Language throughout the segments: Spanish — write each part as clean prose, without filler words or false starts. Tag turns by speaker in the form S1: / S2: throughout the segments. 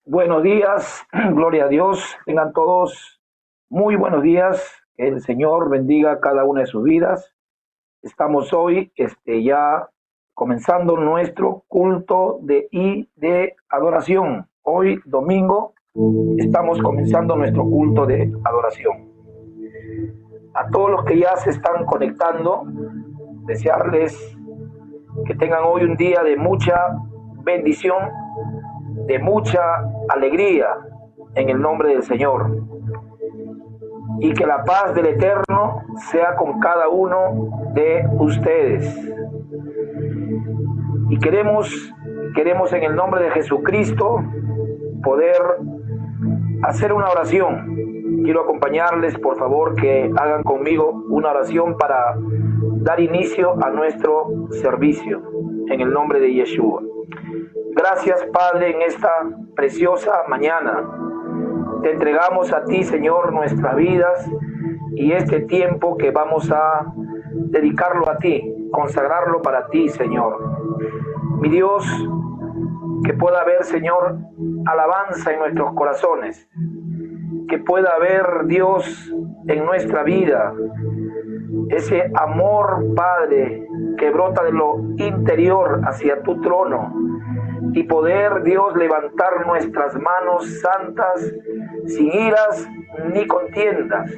S1: Buenos días, gloria a Dios. Tengan todos muy buenos días. Que el Señor bendiga cada una de sus vidas. Estamos hoy ya comenzando nuestro culto de adoración. Hoy, domingo, estamos comenzando nuestro culto de adoración. A todos los que ya se están conectando, desearles que tengan hoy un día de mucha bendición, de mucha alegría en el nombre del Señor, y que la paz del Eterno sea con cada uno de ustedes. Y queremos en el nombre de Jesucristo poder hacer una oración. Quiero acompañarles, por favor, que hagan conmigo una oración para dar inicio a nuestro servicio en el nombre de Yeshua. Gracias, Padre, en esta preciosa mañana. Te entregamos a ti, Señor, nuestras vidas y este tiempo que vamos a dedicarlo a ti, consagrarlo para ti, Señor. Mi Dios, que pueda haber, Señor, alabanza en nuestros corazones, que pueda haber, Dios, en nuestra vida ese amor, Padre, que brota de lo interior hacia tu trono, y poder, Dios, levantar nuestras manos santas, sin iras ni contiendas.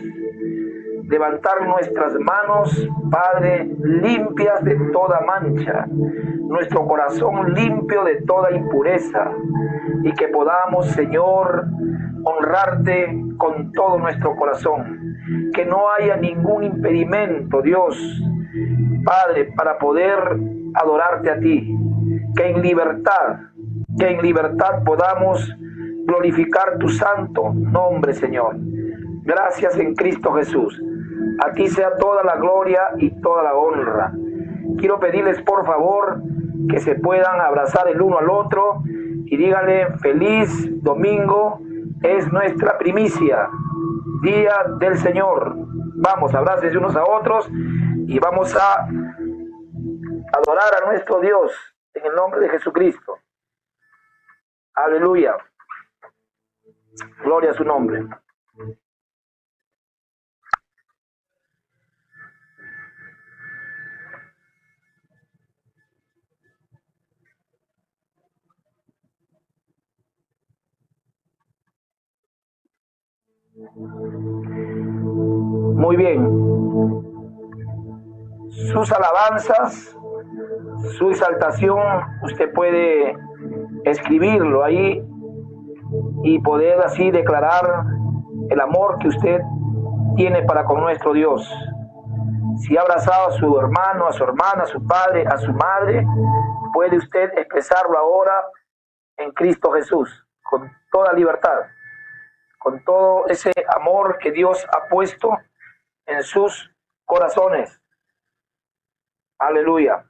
S1: Levantar nuestras manos, Padre, limpias de toda mancha, nuestro corazón limpio de toda impureza, y que podamos, Señor, honrarte con todo nuestro corazón. Que no haya ningún impedimento, Dios, Padre, para poder adorarte a ti. Que en libertad podamos glorificar tu santo nombre, Señor. Gracias en Cristo Jesús. A ti sea toda la gloria y toda la honra. Quiero pedirles, por favor, que se puedan abrazar el uno al otro y díganle: feliz domingo, es nuestra primicia, día del Señor. Vamos, abrácense unos a otros y vamos a adorar a nuestro Dios en el nombre de Jesucristo. Aleluya. Gloria a su nombre. Muy bien. Sus alabanzas, su exaltación, usted puede escribirlo ahí y poder así declarar el amor que usted tiene para con nuestro Dios. Si ha abrazado a su hermano, a su hermana, a su padre, a su madre, puede usted expresarlo ahora en Cristo Jesús, con toda libertad, con todo ese amor que Dios ha puesto en sus corazones. Aleluya.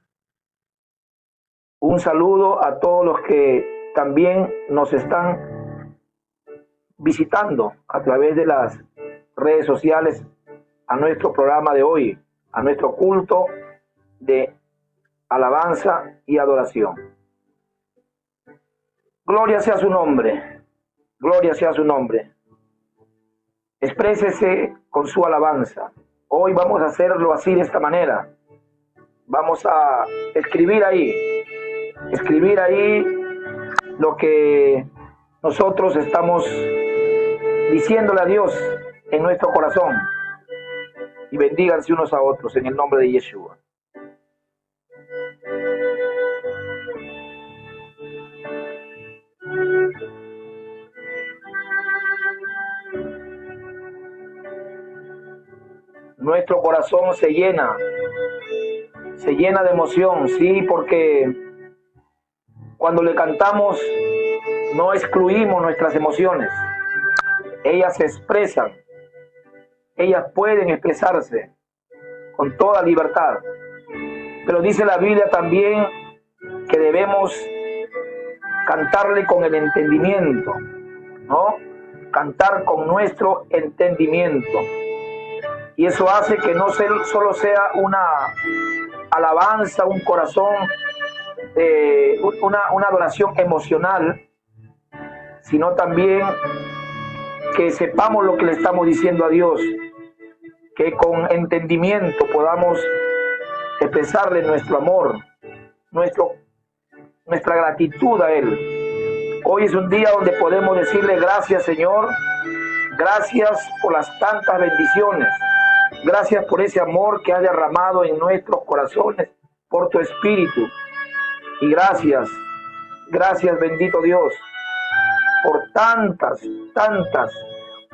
S1: Un saludo a todos los que también nos están visitando a través de las redes sociales a nuestro programa de hoy, a nuestro culto de alabanza y adoración. Gloria sea su nombre, gloria sea su nombre. Exprésese con su alabanza. Hoy vamos a hacerlo así, de esta manera. Vamos a escribir ahí lo que nosotros estamos diciéndole a Dios en nuestro corazón, y bendíganse unos a otros en el nombre de Yeshua. Nuestro corazón se llena de emoción, sí, porque cuando le cantamos no excluimos nuestras emociones. Ellas se expresan, ellas pueden expresarse con toda libertad. Pero dice la Biblia también que debemos cantarle con el entendimiento, ¿no? Cantar con nuestro entendimiento. Y eso hace que no solo sea una alabanza, un corazón, una adoración emocional, sino también que sepamos lo que le estamos diciendo a Dios, que con entendimiento podamos expresarle nuestro amor, nuestra gratitud a Él. Hoy es un día donde podemos decirle gracias, Señor, gracias por las tantas bendiciones, gracias por ese amor que has derramado en nuestros corazones, por tu Espíritu. Y gracias bendito Dios, por tantas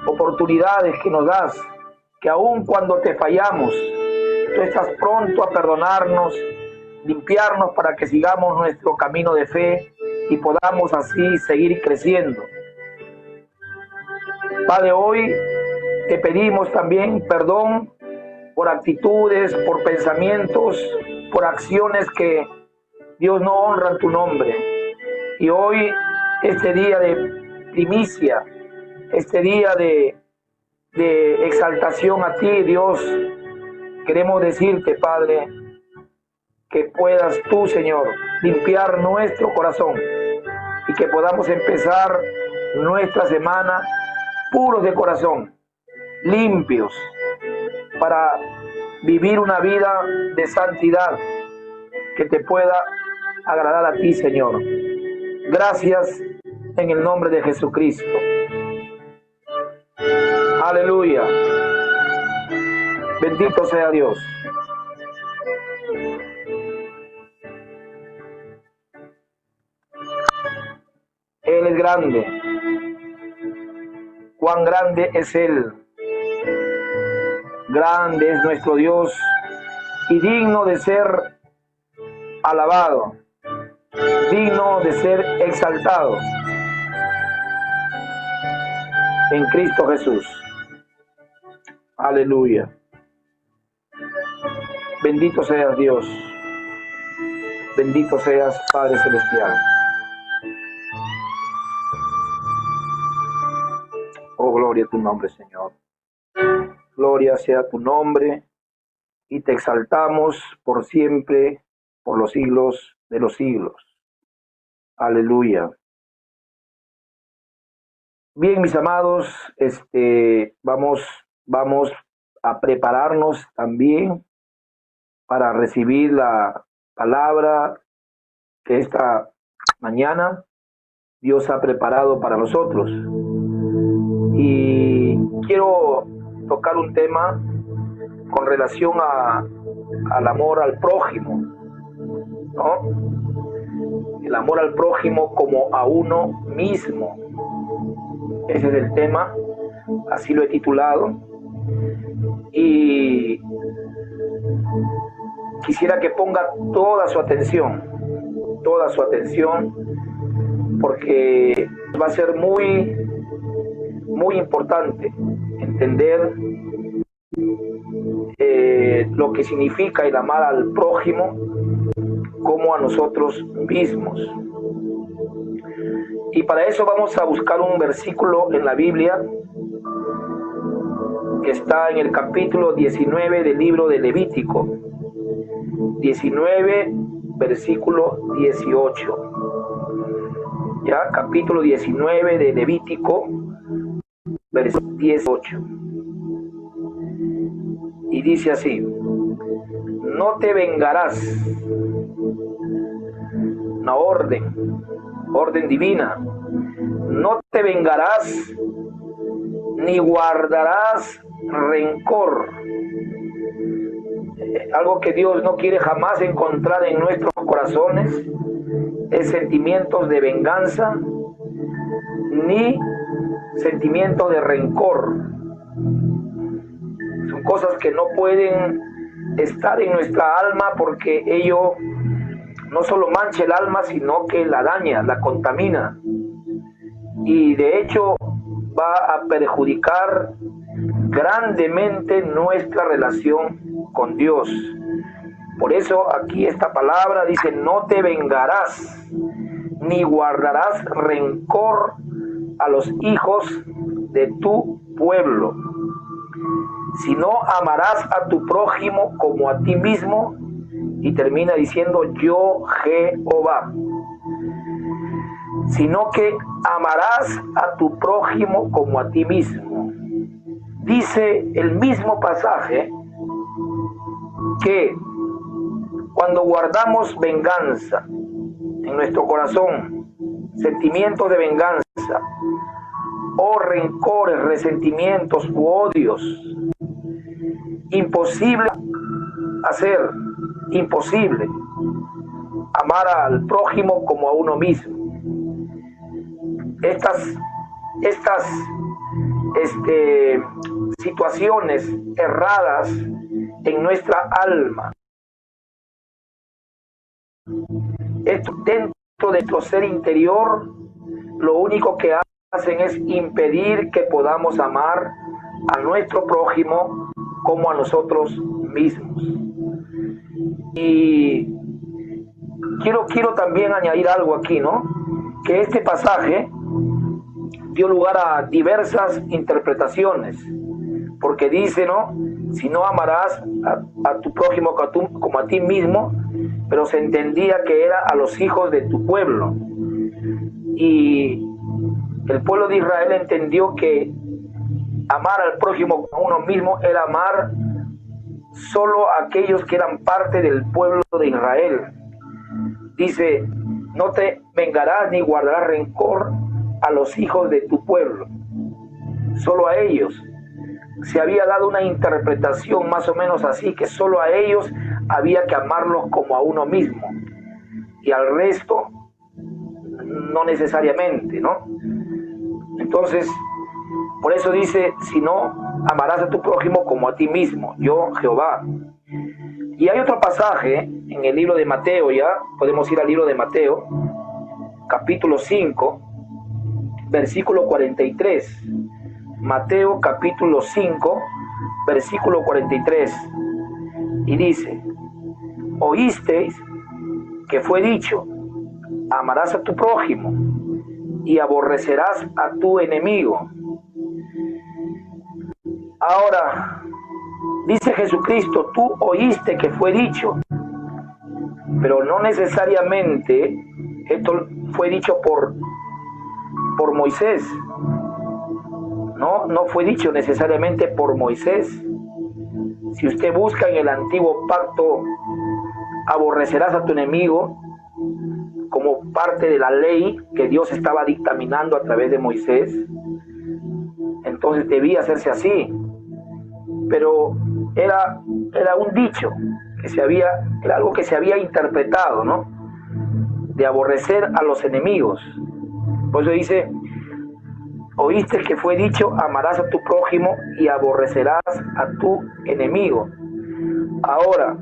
S1: oportunidades que nos das, que aun cuando te fallamos, tú estás pronto a perdonarnos, limpiarnos para que sigamos nuestro camino de fe y podamos así seguir creciendo. Padre, hoy te pedimos también perdón por actitudes, por pensamientos, por acciones que Dios no honran tu nombre. Y hoy, este día de primicia, este día de exaltación a ti, Dios, queremos decirte, Padre, que puedas tú, Señor, limpiar nuestro corazón y que podamos empezar nuestra semana puros de corazón, limpios, para vivir una vida de santidad que te pueda agradar a ti, Señor. Gracias en el nombre de Jesucristo. Aleluya. Bendito sea Dios. Él es grande. Cuán grande es Él. Grande es nuestro Dios y digno de ser alabado, digno de ser exaltado en Cristo Jesús. Aleluya. Bendito seas Dios. Bendito seas Padre Celestial. Oh, gloria a tu nombre, Señor. Gloria sea tu nombre y te exaltamos por siempre, por los siglos de los siglos. Aleluya. Bien, mis amados, vamos a prepararnos también para recibir la palabra que esta mañana Dios ha preparado para nosotros. Y quiero tocar un tema con relación al amor al prójimo, ¿no? El amor al prójimo como a uno mismo. Ese es el tema, así lo he titulado. Y quisiera que ponga toda su atención, porque va a ser muy importante entender lo que significa el amar al prójimo como a nosotros mismos. Y para eso vamos a buscar un versículo en la Biblia que está en el capítulo 19 del libro de Levítico. 19, versículo 18. Ya, capítulo 19 de Levítico, versículo 18. Y dice así: no te vengarás. Una orden divina. No te vengarás ni guardarás rencor. Algo que Dios no quiere jamás encontrar en nuestros corazones es sentimientos de venganza ni sentimientos de rencor. Son cosas que no pueden estar en nuestra alma, porque ello no solo mancha el alma, sino que la daña, la contamina, y de hecho va a perjudicar grandemente nuestra relación con Dios. Por eso aquí esta palabra dice: no te vengarás ni guardarás rencor a los hijos de tu pueblo, sino amarás a tu prójimo como a ti mismo. Y termina diciendo: yo Jehová. sino que amarás a tu prójimo como a ti mismo. Dice el mismo pasaje que cuando guardamos venganza en nuestro corazón, sentimientos de venganza, o rencores, resentimientos u odios, imposible amar al prójimo como a uno mismo. Estas situaciones erradas en nuestra alma, esto dentro de nuestro ser interior, lo único que hacen es impedir que podamos amar a nuestro prójimo como a nosotros mismos. Y quiero también añadir algo aquí, ¿no? Que este pasaje dio lugar a diversas interpretaciones, porque dice, ¿no? Si no amarás a tu prójimo como a ti mismo, pero se entendía que era a los hijos de tu pueblo. Y el pueblo de Israel entendió que amar al prójimo como a uno mismo era amar solo a aquellos que eran parte del pueblo de Israel. Dice, no te vengarás ni guardarás rencor a los hijos de tu pueblo, solo a ellos. Se había dado una interpretación más o menos así, que solo a ellos había que amarlos como a uno mismo, y al resto no necesariamente, ¿no? Entonces, por eso dice, si no, amarás a tu prójimo como a ti mismo, yo Jehová. Y hay otro pasaje en el libro de Mateo, ya podemos ir al libro de Mateo, capítulo 5, versículo 43. Mateo capítulo 5, versículo 43. Y dice, oísteis que fue dicho, amarás a tu prójimo y aborrecerás a tu enemigo. Ahora, dice Jesucristo, tú oíste que fue dicho, pero no necesariamente esto fue dicho por Moisés. No fue dicho necesariamente por Moisés. Si usted busca en el antiguo pacto, aborrecerás a tu enemigo, como parte de la ley que Dios estaba dictaminando a través de Moisés, entonces debía hacerse así. Pero era un dicho era algo que se había interpretado, ¿no? De aborrecer a los enemigos. Por eso dice, oíste que fue dicho, amarás a tu prójimo y aborrecerás a tu enemigo. Ahora,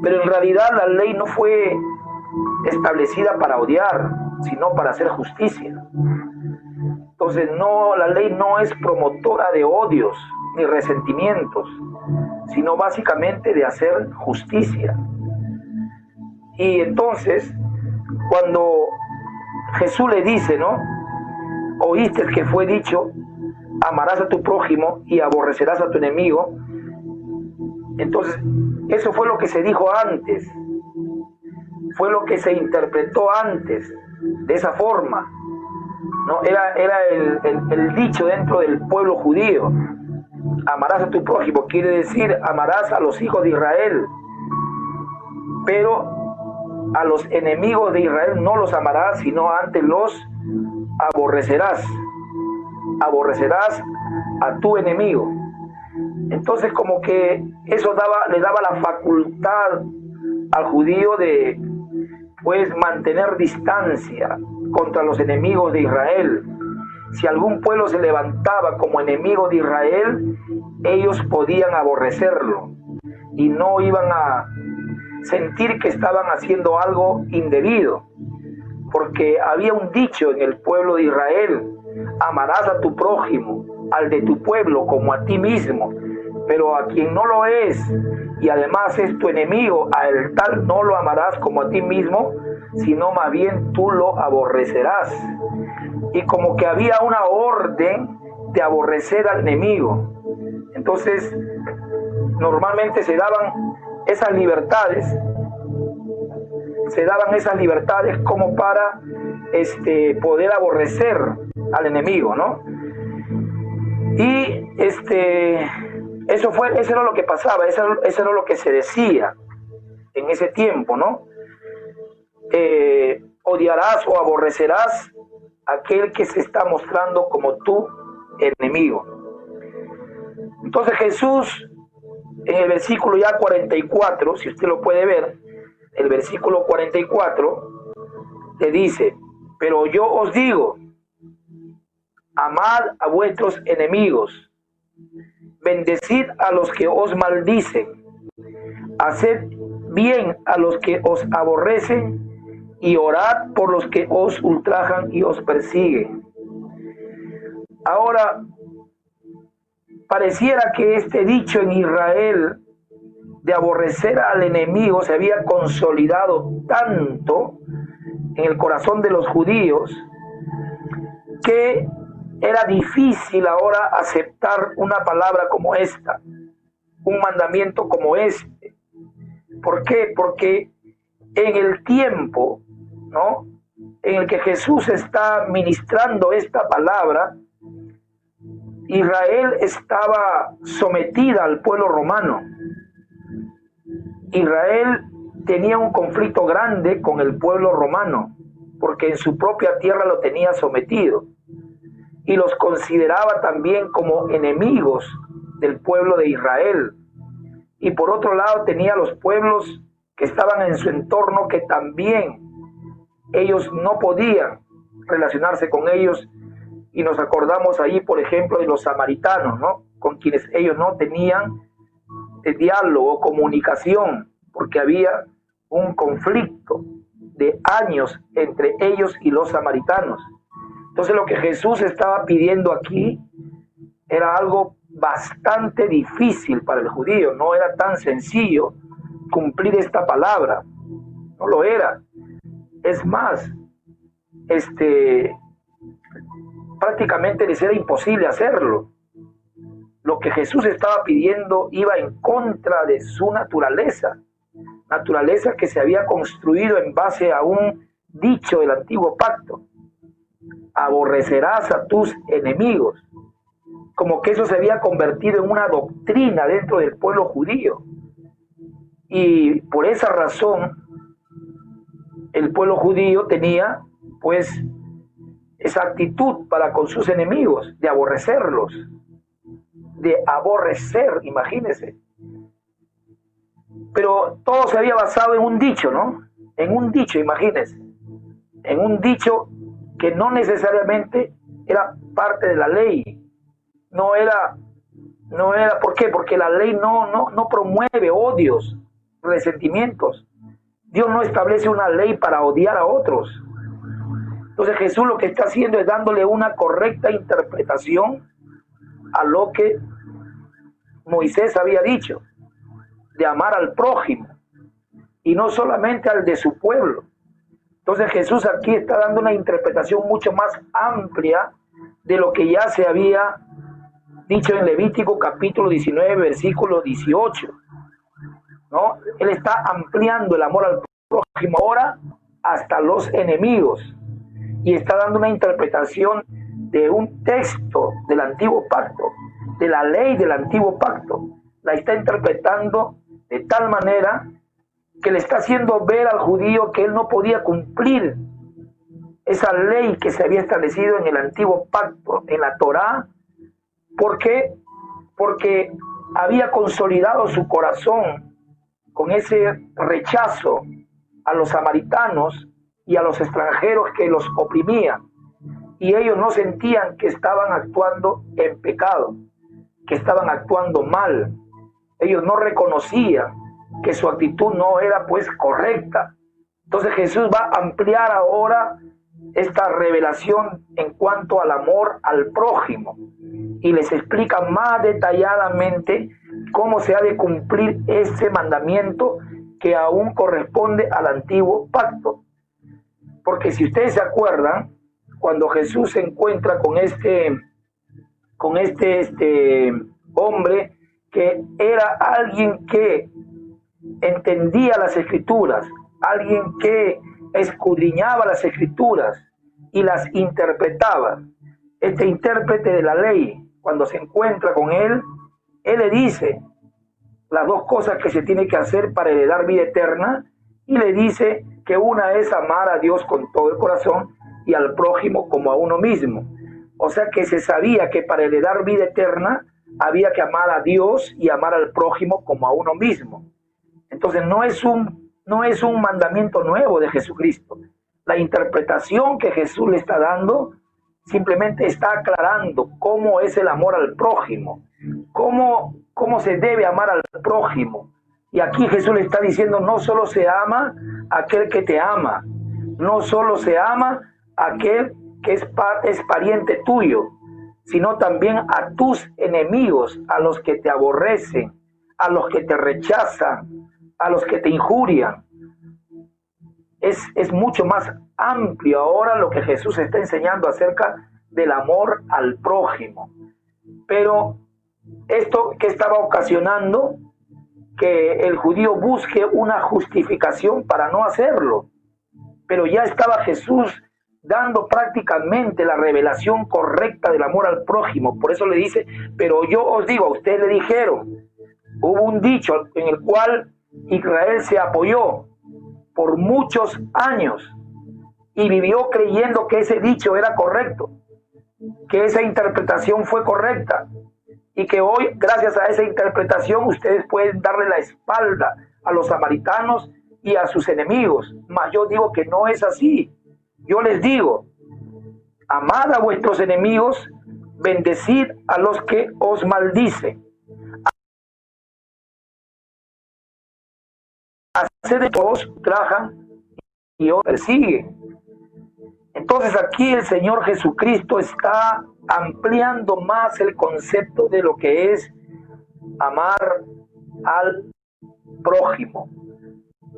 S1: pero en realidad la ley no fue establecida para odiar, sino para hacer justicia. Entonces la ley no es promotora de odios ni resentimientos, sino básicamente de hacer justicia. Y entonces, cuando Jesús le dice, ¿no? Oíste que fue dicho, amarás a tu prójimo y aborrecerás a tu enemigo. Entonces, eso fue lo que se dijo antes, fue lo que se interpretó antes, de esa forma, ¿no? Era el dicho dentro del pueblo judío. Amarás a tu prójimo, quiere decir, amarás a los hijos de Israel, pero a los enemigos de Israel no los amarás, sino antes los aborrecerás. Aborrecerás a tu enemigo. Entonces, como que eso le daba la facultad al judío de, pues, mantener distancia contra los enemigos de Israel. Si algún pueblo se levantaba como enemigo de Israel, ellos podían aborrecerlo y no iban a sentir que estaban haciendo algo indebido, porque había un dicho en el pueblo de Israel: amarás a tu prójimo, al de tu pueblo, como a ti mismo. Pero a quien no lo es y además es tu enemigo, al tal no lo amarás como a ti mismo, sino más bien tú lo aborrecerás. Y como que había una orden de aborrecer al enemigo. Entonces, normalmente se daban esas libertades como para poder aborrecer al enemigo, ¿no? Y eso era lo que pasaba, eso era lo que se decía en ese tiempo, ¿no? Odiarás o aborrecerás a aquel que se está mostrando como tu enemigo. Entonces Jesús, en el versículo ya 44, si usted lo puede ver, el versículo 44, le dice: pero yo os digo, amad a vuestros enemigos, bendecid a los que os maldicen, haced bien a los que os aborrecen, y orad por los que os ultrajan y os persiguen. Ahora, pareciera que este dicho en Israel de aborrecer al enemigo se había consolidado tanto en el corazón de los judíos que era difícil ahora aceptar una palabra como esta, un mandamiento como este. ¿Por qué? Porque en el tiempo, ¿no?, en el que Jesús está ministrando esta palabra, Israel estaba sometida al pueblo romano. Israel tenía un conflicto grande con el pueblo romano, porque en su propia tierra lo tenía sometido y los consideraba también como enemigos del pueblo de Israel. Y por otro lado tenía los pueblos que estaban en su entorno, que también ellos no podían relacionarse con ellos, y nos acordamos ahí, por ejemplo, de los samaritanos, ¿no?, con quienes ellos no tenían diálogo, comunicación, porque había un conflicto de años entre ellos y los samaritanos. Entonces lo que Jesús estaba pidiendo aquí era algo bastante difícil para el judío, no era tan sencillo cumplir esta palabra, no lo era. Es más, prácticamente les era imposible hacerlo. Lo que Jesús estaba pidiendo iba en contra de su naturaleza que se había construido en base a un dicho del antiguo pacto: aborrecerás a tus enemigos, como que eso se había convertido en una doctrina dentro del pueblo judío. Y por esa razón el pueblo judío tenía pues esa actitud para con sus enemigos, de aborrecerlos, de aborrecer, imagínense. Pero todo se había basado en un dicho, ¿no? En un dicho, imagínense. En un dicho que no necesariamente era parte de la ley. No era, ¿por qué? Porque la ley no promueve odios, resentimientos. Dios no establece una ley para odiar a otros. Entonces Jesús lo que está haciendo es dándole una correcta interpretación a lo que Moisés había dicho, de amar al prójimo, y no solamente al de su pueblo. Entonces Jesús aquí está dando una interpretación mucho más amplia de lo que ya se había dicho en Levítico capítulo 19, versículo 18, ¿no? Él está ampliando el amor al prójimo ahora hasta los enemigos, y está dando una interpretación de un texto del antiguo pacto, de la ley del antiguo pacto. La está interpretando de tal manera que le está haciendo ver al judío que él no podía cumplir esa ley que se había establecido en el antiguo pacto, en la Torá. ¿Por qué? Porque había consolidado su corazón con ese rechazo a los samaritanos y a los extranjeros que los oprimían, y ellos no sentían que estaban actuando en pecado, que estaban actuando mal. Ellos no reconocían que su actitud no era pues correcta. Entonces Jesús va a ampliar ahora esta revelación en cuanto al amor al prójimo, y les explica más detalladamente cómo se ha de cumplir ese mandamiento que aún corresponde al antiguo pacto. Porque si ustedes se acuerdan, cuando Jesús se encuentra con este hombre que era alguien que entendía las escrituras, alguien que escudriñaba las escrituras, y las interpretaba. Este intérprete de la ley, cuando se encuentra con él le dice las dos cosas que se tiene que hacer para heredar vida eterna, y le dice que una es amar a Dios con todo el corazón y al prójimo como a uno mismo. O sea que se sabía que para heredar vida eterna había que amar a Dios y amar al prójimo como a uno mismo. Entonces no es un mandamiento nuevo de Jesucristo. La interpretación que Jesús le está dando simplemente está aclarando cómo es el amor al prójimo, cómo se debe amar al prójimo. Y aquí Jesús le está diciendo, no solo se ama a aquel que te ama, no solo se ama a aquel que es pariente tuyo, sino también a tus enemigos, a los que te aborrecen, a los que te rechazan, a los que te injurian. Es mucho más amplio ahora lo que Jesús está enseñando acerca del amor al prójimo. Pero esto que estaba ocasionando que el judío busque una justificación para no hacerlo. Pero ya estaba Jesús dando prácticamente la revelación correcta del amor al prójimo. Por eso le dice, pero yo os digo, a ustedes le dijeron, hubo un dicho en el cual Israel se apoyó por muchos años y vivió creyendo que ese dicho era correcto, que esa interpretación fue correcta, y que hoy, gracias a esa interpretación, ustedes pueden darle la espalda a los samaritanos y a sus enemigos. Mas yo digo que no es así. Yo les digo, amad a vuestros enemigos, bendecid a los que os maldicen, haced de todos trajan y os persiguen. Entonces aquí el Señor Jesucristo está ampliando más el concepto de lo que es amar al prójimo,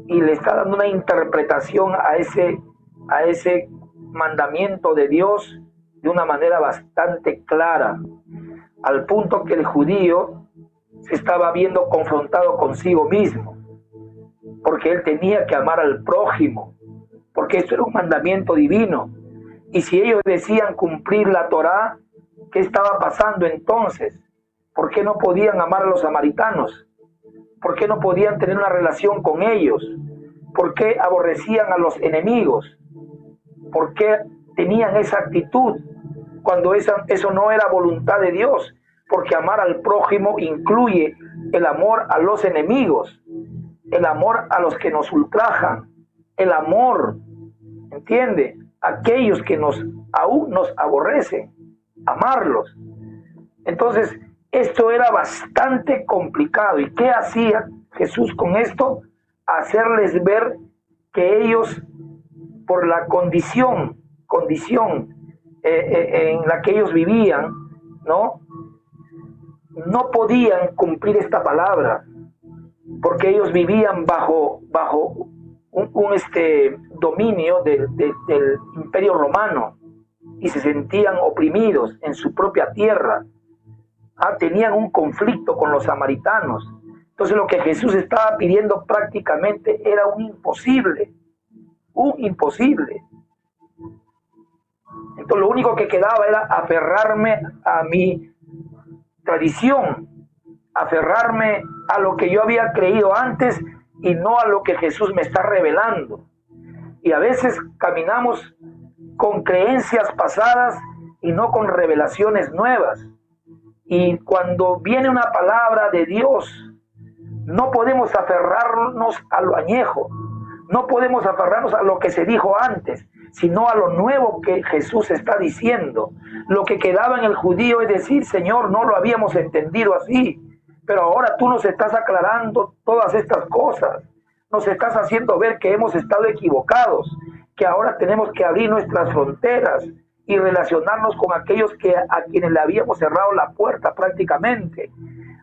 S1: y le está dando una interpretación a ese mandamiento de Dios de una manera bastante clara, al punto que el judío se estaba viendo confrontado consigo mismo, porque él tenía que amar al prójimo, porque esto era un mandamiento divino. Y si ellos decían cumplir la Torá, ¿qué estaba pasando entonces? ¿Por qué no podían amar a los samaritanos? ¿Por qué no podían tener una relación con ellos? ¿Por qué aborrecían a los enemigos? ¿Por qué tenían esa actitud cuando eso no era voluntad de Dios? Porque amar al prójimo incluye el amor a los enemigos, el amor a los que nos ultrajan, el amor, ¿entiende? Aquellos que aún nos aborrecen, amarlos. Entonces, esto era bastante complicado. ¿Y qué hacía Jesús con esto? Hacerles ver que ellos, por la condición en la que ellos vivían, no podían cumplir esta palabra, porque ellos vivían bajo un dominio del Imperio Romano, y se sentían oprimidos en su propia tierra. Tenían un conflicto con los samaritanos. Entonces lo que Jesús estaba pidiendo prácticamente era un imposible. Entonces lo único que quedaba era aferrarme a mi tradición, aferrarme a lo que yo había creído antes y no a lo que Jesús me está revelando. Y a veces caminamos con creencias pasadas y no con revelaciones nuevas. Y cuando viene una palabra de Dios, no podemos aferrarnos a lo añejo, no podemos aferrarnos a lo que se dijo antes, sino a lo nuevo que Jesús está diciendo. Lo que quedaba en el judío es decir, Señor, no lo habíamos entendido así, pero ahora tú nos estás aclarando todas estas cosas, nos estás haciendo ver que hemos estado equivocados, que ahora tenemos que abrir nuestras fronteras y relacionarnos con aquellos a quienes le habíamos cerrado la puerta prácticamente,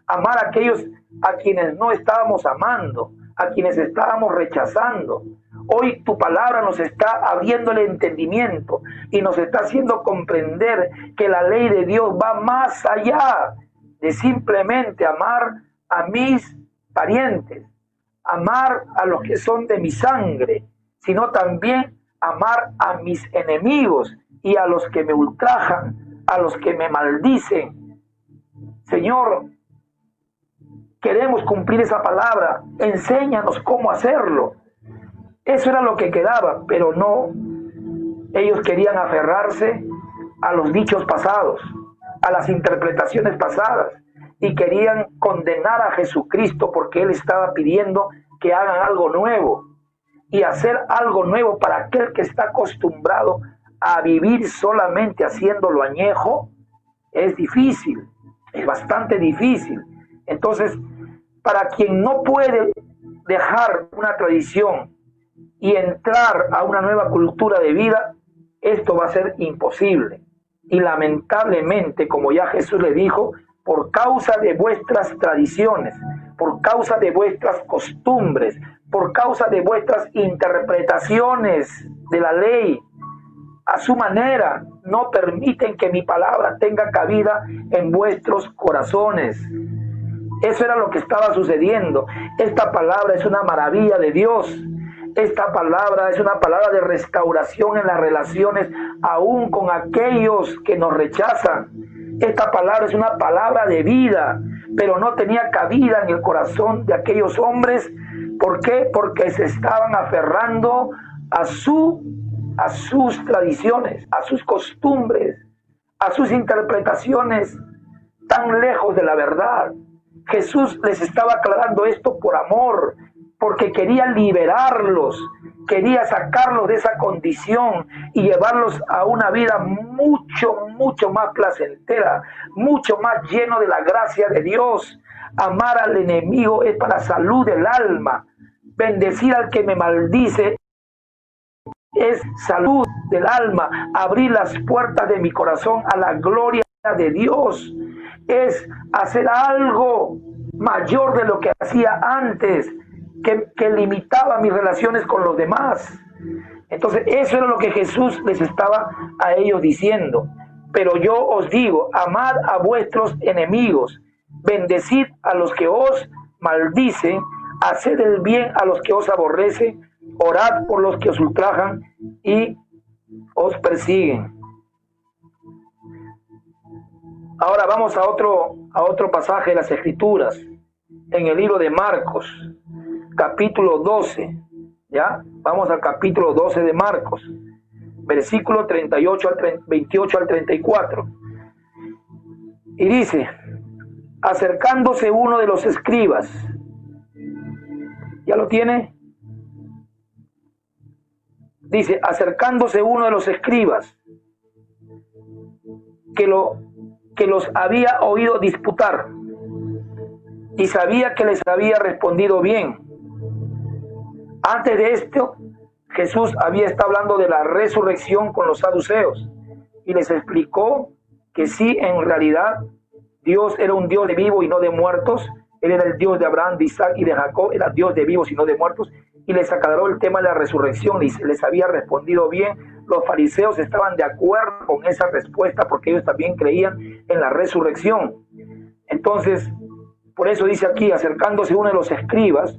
S1: amar a aquellos a quienes no estábamos amando, a quienes estábamos rechazando. Hoy tu palabra nos está abriendo el entendimiento y nos está haciendo comprender que la ley de Dios va más allá de simplemente amar a mis parientes, amar a los que son de mi sangre, sino también amar a mis enemigos y a los que me ultrajan, a los que me maldicen. Señor, queremos cumplir esa palabra, enséñanos cómo hacerlo. Eso era lo que quedaba, pero no, ellos querían aferrarse a los dichos pasados, a las interpretaciones pasadas, y querían condenar a Jesucristo porque Él estaba pidiendo que hagan algo nuevo, y hacer algo nuevo para aquel que está acostumbrado a vivir solamente haciendo lo añejo, es difícil, es bastante difícil. Entonces, para quien no puede dejar una tradición y entrar a una nueva cultura de vida, esto va a ser imposible. Y lamentablemente, como ya Jesús le dijo, por causa de vuestras tradiciones, por causa de vuestras costumbres, por causa de vuestras interpretaciones de la ley, a su manera, no permiten que mi palabra tenga cabida en vuestros corazones. Eso era lo que estaba sucediendo. Esta palabra es una maravilla de Dios. Esta palabra es una palabra de restauración en las relaciones, aún con aquellos que nos rechazan. Esta palabra es una palabra de vida, pero no tenía cabida en el corazón de aquellos hombres. ¿Por qué? Porque se estaban aferrando a sus tradiciones, a sus costumbres, a sus interpretaciones, tan lejos de la verdad. Jesús les estaba aclarando esto por amor, porque quería liberarlos, quería sacarlos de esa condición y llevarlos a una vida mucho más placentera, mucho más lleno de la gracia de Dios. Amar al enemigo es para salud del alma. Bendecir al que me maldice es salud del alma. Abrir las puertas de mi corazón a la gloria de Dios es hacer algo mayor de lo que hacía antes, que limitaba mis relaciones con los demás. Entonces eso era lo que Jesús les estaba a ellos diciendo. Pero yo os digo, amad a vuestros enemigos, bendecid a los que os maldicen, haced el bien a los que os aborrecen, orad por los que os ultrajan y os persiguen. Ahora vamos a otro pasaje de las Escrituras, en el libro de Marcos, capítulo 12, ¿ya? Vamos al capítulo 12 de Marcos, versículo 28 al 34. Y dice, acercándose uno de los escribas, ¿ya lo tiene? Dice, acercándose uno de los escribas, que los había oído disputar, y sabía que les había respondido bien. Antes de esto, Jesús había estado hablando de la resurrección con los saduceos, y les explicó que sí, en realidad, Dios era un Dios de vivos y no de muertos. Él era el Dios de Abraham, de Isaac y de Jacob, era Dios de vivos y no de muertos, y les aclaró el tema de la resurrección, y les había respondido bien. Los fariseos estaban de acuerdo con esa respuesta porque ellos también creían en la resurrección. Entonces, por eso dice aquí, acercándose uno de los escribas,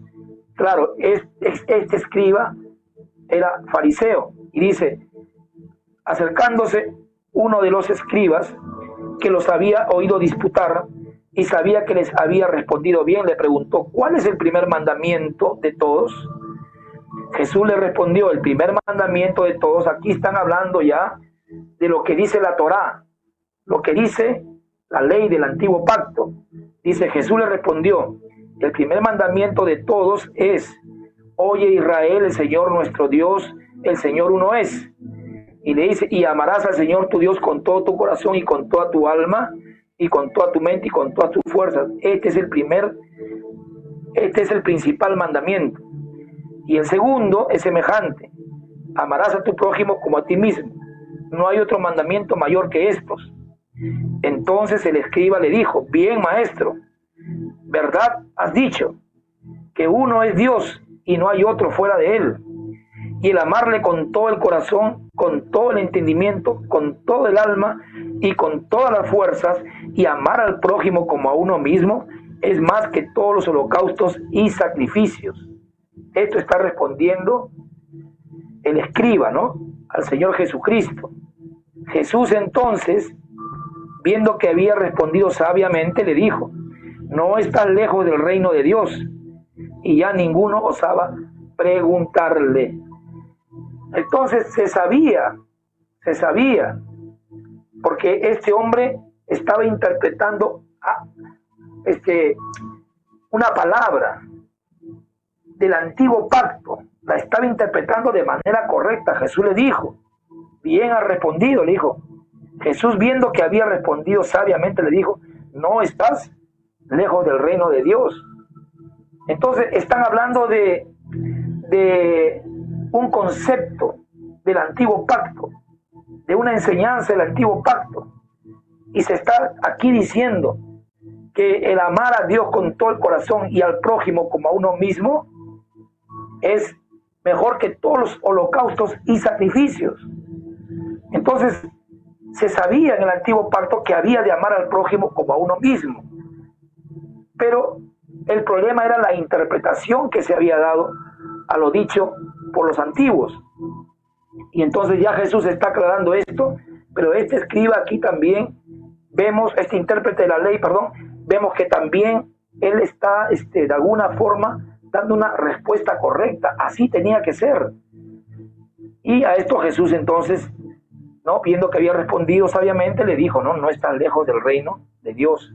S1: claro, este escriba era fariseo, y dice, acercándose uno de los escribas que los había oído disputar y sabía que les había respondido bien, le preguntó, ¿cuál es el primer mandamiento de todos? Jesús le respondió, el primer mandamiento de todos, aquí están hablando ya de lo que dice la Torá, lo que dice la ley del antiguo pacto. Dice, Jesús le respondió, el primer mandamiento de todos es, oye Israel, el Señor nuestro Dios, el Señor uno es. Y le dice, y amarás al Señor tu Dios con todo tu corazón y con toda tu alma y con toda tu mente y con todas tus fuerzas. Este es el principal mandamiento. Y el segundo es semejante, amarás a tu prójimo como a ti mismo. No hay otro mandamiento mayor que estos. Entonces el escriba le dijo, bien maestro, verdad has dicho, que uno es Dios y no hay otro fuera de él. Y el amarle con todo el corazón, con todo el entendimiento, con todo el alma y con todas las fuerzas, y amar al prójimo como a uno mismo, es más que todos los holocaustos y sacrificios. Esto está respondiendo el escriba, ¿no? Al Señor Jesucristo. Jesús entonces, viendo que había respondido sabiamente, le dijo: no estás lejos del reino de Dios. Y ya ninguno osaba preguntarle. Entonces se sabía, porque este hombre estaba interpretando una palabra del antiguo pacto, la estaba interpretando de manera correcta. Jesús le dijo: bien has respondido, le dijo. Jesús, viendo que había respondido sabiamente, le dijo: no estás lejos del reino de Dios. Entonces están hablando de un concepto del antiguo pacto, de una enseñanza del antiguo pacto, y se está aquí diciendo que el amar a Dios con todo el corazón y al prójimo como a uno mismo es mejor que todos los holocaustos y sacrificios. Entonces se sabía en el antiguo pacto que había de amar al prójimo como a uno mismo, pero el problema era la interpretación que se había dado a lo dicho por los antiguos. Y entonces ya Jesús está aclarando esto, pero este escriba aquí también vemos, este intérprete de la ley, vemos que también él está de alguna forma dando una respuesta correcta. Así tenía que ser. Y a esto Jesús entonces, ¿no?, viendo que había respondido sabiamente, le dijo: no estás lejos del reino de Dios.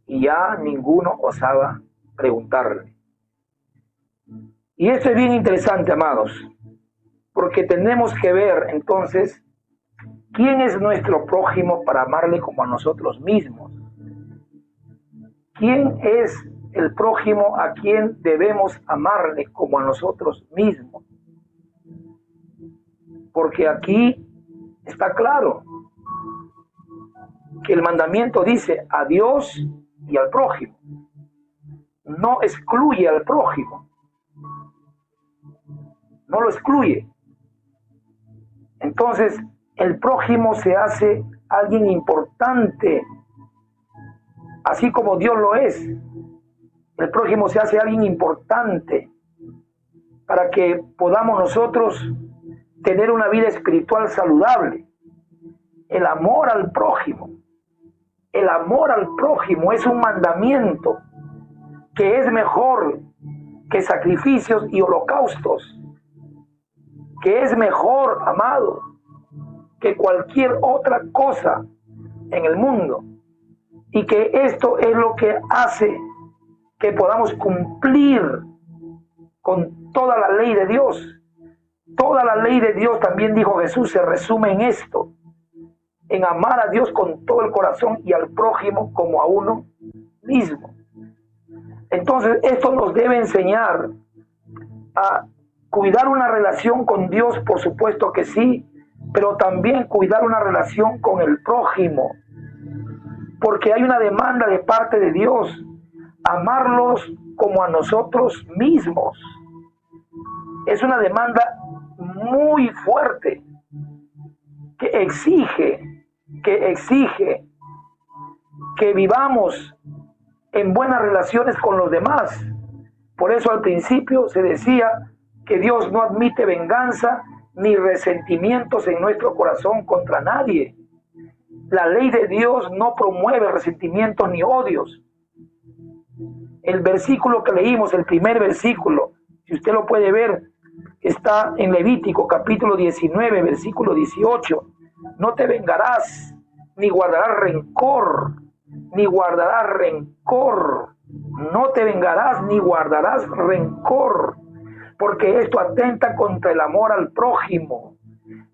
S1: Y ya ninguno osaba preguntarle. Y esto es bien interesante, amados, porque tenemos que ver entonces quién es nuestro prójimo para amarle como a nosotros mismos. ¿Quién es el prójimo a quien debemos amarle como a nosotros mismos? Porque aquí está claro que el mandamiento dice a Dios y al prójimo. No excluye al prójimo. No lo excluye. Entonces, el prójimo se hace alguien importante, así como Dios lo es. El prójimo se hace alguien importante para que podamos nosotros tener una vida espiritual saludable. El amor al prójimo es un mandamiento que es mejor que sacrificios y holocaustos, que es mejor, amado, que cualquier otra cosa en el mundo, y que esto es lo que hace que podamos cumplir con toda la ley de Dios. Toda la ley de Dios, también dijo Jesús, se resume en esto: en amar a Dios con todo el corazón y al prójimo como a uno mismo. Entonces esto nos debe enseñar a cuidar una relación con Dios, por supuesto que sí, pero también cuidar una relación con el prójimo, porque hay una demanda de parte de Dios: amarlos como a nosotros mismos. Es una demanda muy fuerte que exige que vivamos en buenas relaciones con los demás. Por eso al principio se decía que Dios no admite venganza ni resentimientos en nuestro corazón contra nadie. La ley de Dios no promueve resentimientos ni odios. El versículo que leímos, el primer versículo, si usted lo puede ver, está en Levítico capítulo 19, versículo 18. No te vengarás, ni guardarás rencor, ni guardarás rencor. No te vengarás, ni guardarás rencor, porque esto atenta contra el amor al prójimo.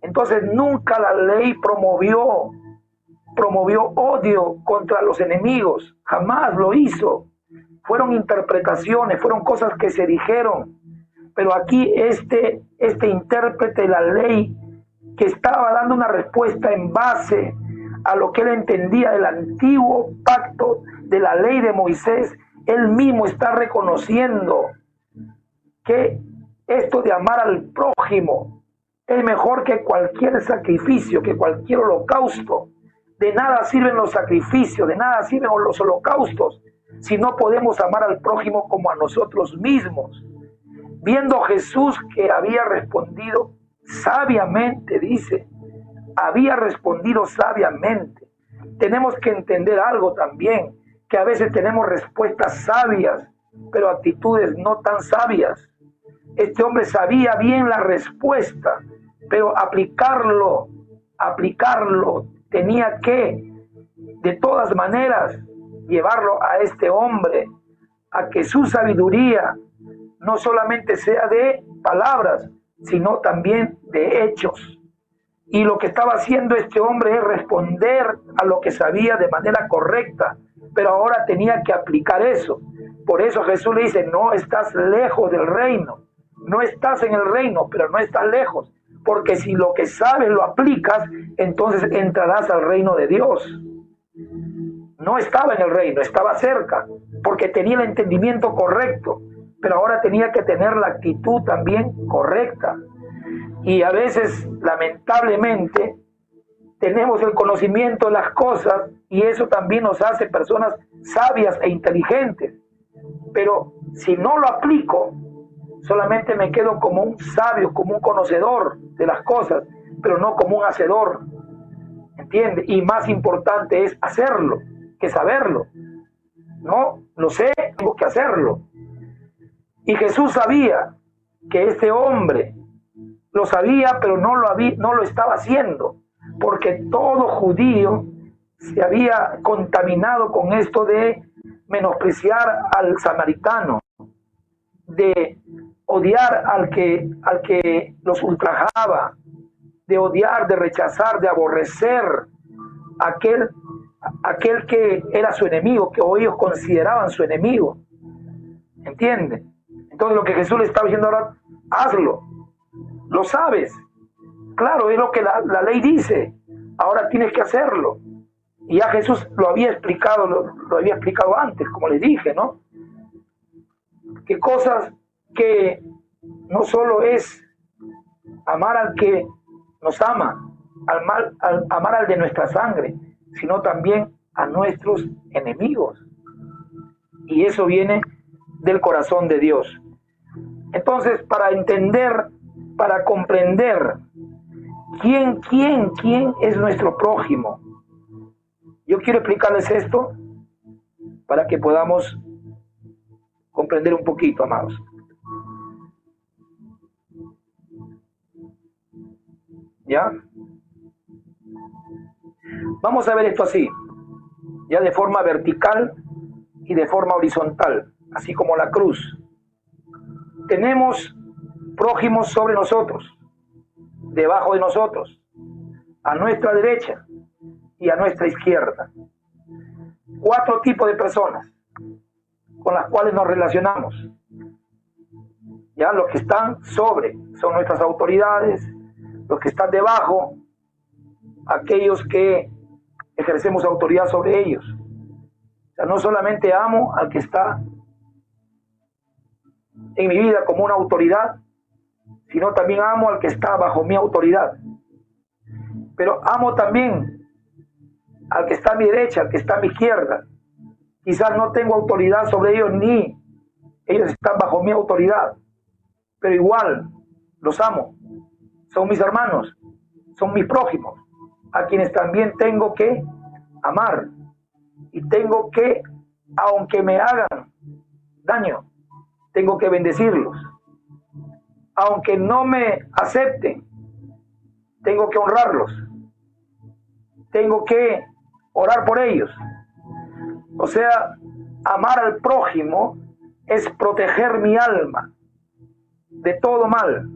S1: Entonces nunca la ley promovió odio contra los enemigos, jamás lo hizo. Fueron interpretaciones, fueron cosas que se dijeron, pero aquí este intérprete de la ley, que estaba dando una respuesta en base a lo que él entendía del antiguo pacto, de la ley de Moisés, él mismo está reconociendo que esto de amar al prójimo es mejor que cualquier sacrificio, que cualquier holocausto. De nada sirven los sacrificios, de nada sirven los holocaustos, si no podemos amar al prójimo como a nosotros mismos. Viendo Jesús que había respondido sabiamente, dice, había respondido sabiamente. Tenemos que entender algo también, que a veces tenemos respuestas sabias, pero actitudes no tan sabias. Este hombre sabía bien la respuesta, pero aplicarlo, tenía que, de todas maneras, llevarlo a este hombre a que su sabiduría no solamente sea de palabras, sino también de hechos. Y lo que estaba haciendo este hombre es responder a lo que sabía de manera correcta, pero ahora tenía que aplicar eso. Por eso Jesús le dice, no estás lejos del reino, no estás en el reino, pero no estás lejos, porque si lo que sabes lo aplicas, entonces entrarás al reino de Dios. No estaba en el reino, estaba cerca, porque tenía el entendimiento correcto, pero ahora tenía que tener la actitud también correcta. Y a veces, lamentablemente, tenemos el conocimiento de las cosas y eso también nos hace personas sabias e inteligentes. Pero si no lo aplico, solamente me quedo como un sabio, como un conocedor de las cosas, pero no como un hacedor. ¿Entiende? Y más importante es hacerlo que saberlo. No, lo sé, tengo que hacerlo. Y Jesús sabía que este hombre lo sabía, pero no lo estaba haciendo, porque todo judío se había contaminado con esto de menospreciar al samaritano, de odiar al que los ultrajaba, de odiar, de rechazar, de aborrecer aquel que era su enemigo, que ellos consideraban su enemigo. ¿Entiende? Entonces lo que Jesús le estaba diciendo ahora, hazlo. Lo sabes. Claro, es lo que la ley dice. Ahora tienes que hacerlo. Y ya Jesús lo había explicado, lo había explicado antes, como les dije, ¿no? Que cosas que no solo es amar al que nos ama, amar al de nuestra sangre, sino también a nuestros enemigos. Y eso viene del corazón de Dios. Entonces, para entender, para comprender quién es nuestro prójimo, yo quiero explicarles esto para que podamos comprender un poquito, amados. ¿Ya? Vamos a ver esto así, ya de forma vertical y de forma horizontal, así como la cruz. Tenemos prójimos sobre nosotros, debajo de nosotros, a nuestra derecha y a nuestra izquierda. 4 tipos de personas con las cuales nos relacionamos. Ya los que están sobre son nuestras autoridades, los que están debajo, aquellos que ejercemos autoridad sobre ellos. O sea, no solamente amo al que está en mi vida como una autoridad, sino también amo al que está bajo mi autoridad. Pero amo también al que está a mi derecha, al que está a mi izquierda. Quizás no tengo autoridad sobre ellos, ni ellos están bajo mi autoridad, pero igual los amo. Son mis hermanos, son mis prójimos, a quienes también tengo que amar. Y tengo que, aunque me hagan daño, tengo que bendecirlos. Aunque no me acepten, tengo que honrarlos. Tengo que orar por ellos. O sea, amar al prójimo es proteger mi alma de todo mal.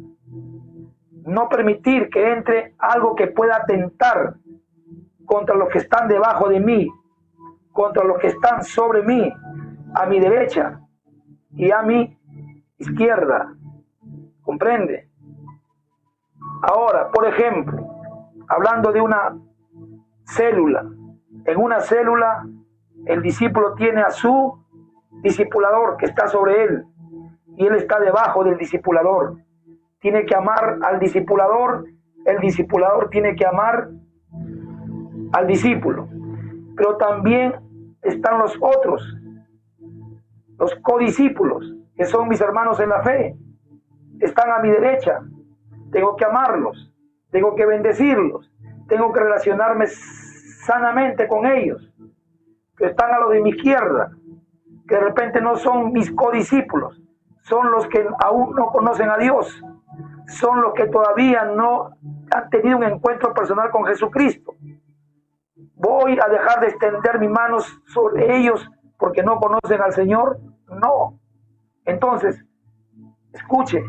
S1: No permitir que entre algo que pueda atentar contra los que están debajo de mí, contra los que están sobre mí, a mi derecha y a mi izquierda. ¿Comprende? Ahora, por ejemplo, hablando de una célula. En una célula, el discípulo tiene a su discipulador que está sobre él y él está debajo del discipulador. Tiene que amar al discipulador, el discipulador tiene que amar al discípulo. Pero también están los otros, los codiscípulos, que son mis hermanos en la fe. Están a mi derecha, tengo que amarlos, tengo que bendecirlos, tengo que relacionarme sanamente con ellos, que están a lo de mi izquierda, que de repente no son mis codiscípulos, son los que aún no conocen a Dios, son los que todavía no han tenido un encuentro personal con Jesucristo. ¿Voy a dejar de extender mis manos sobre ellos porque no conocen al Señor? No. Entonces, escuche,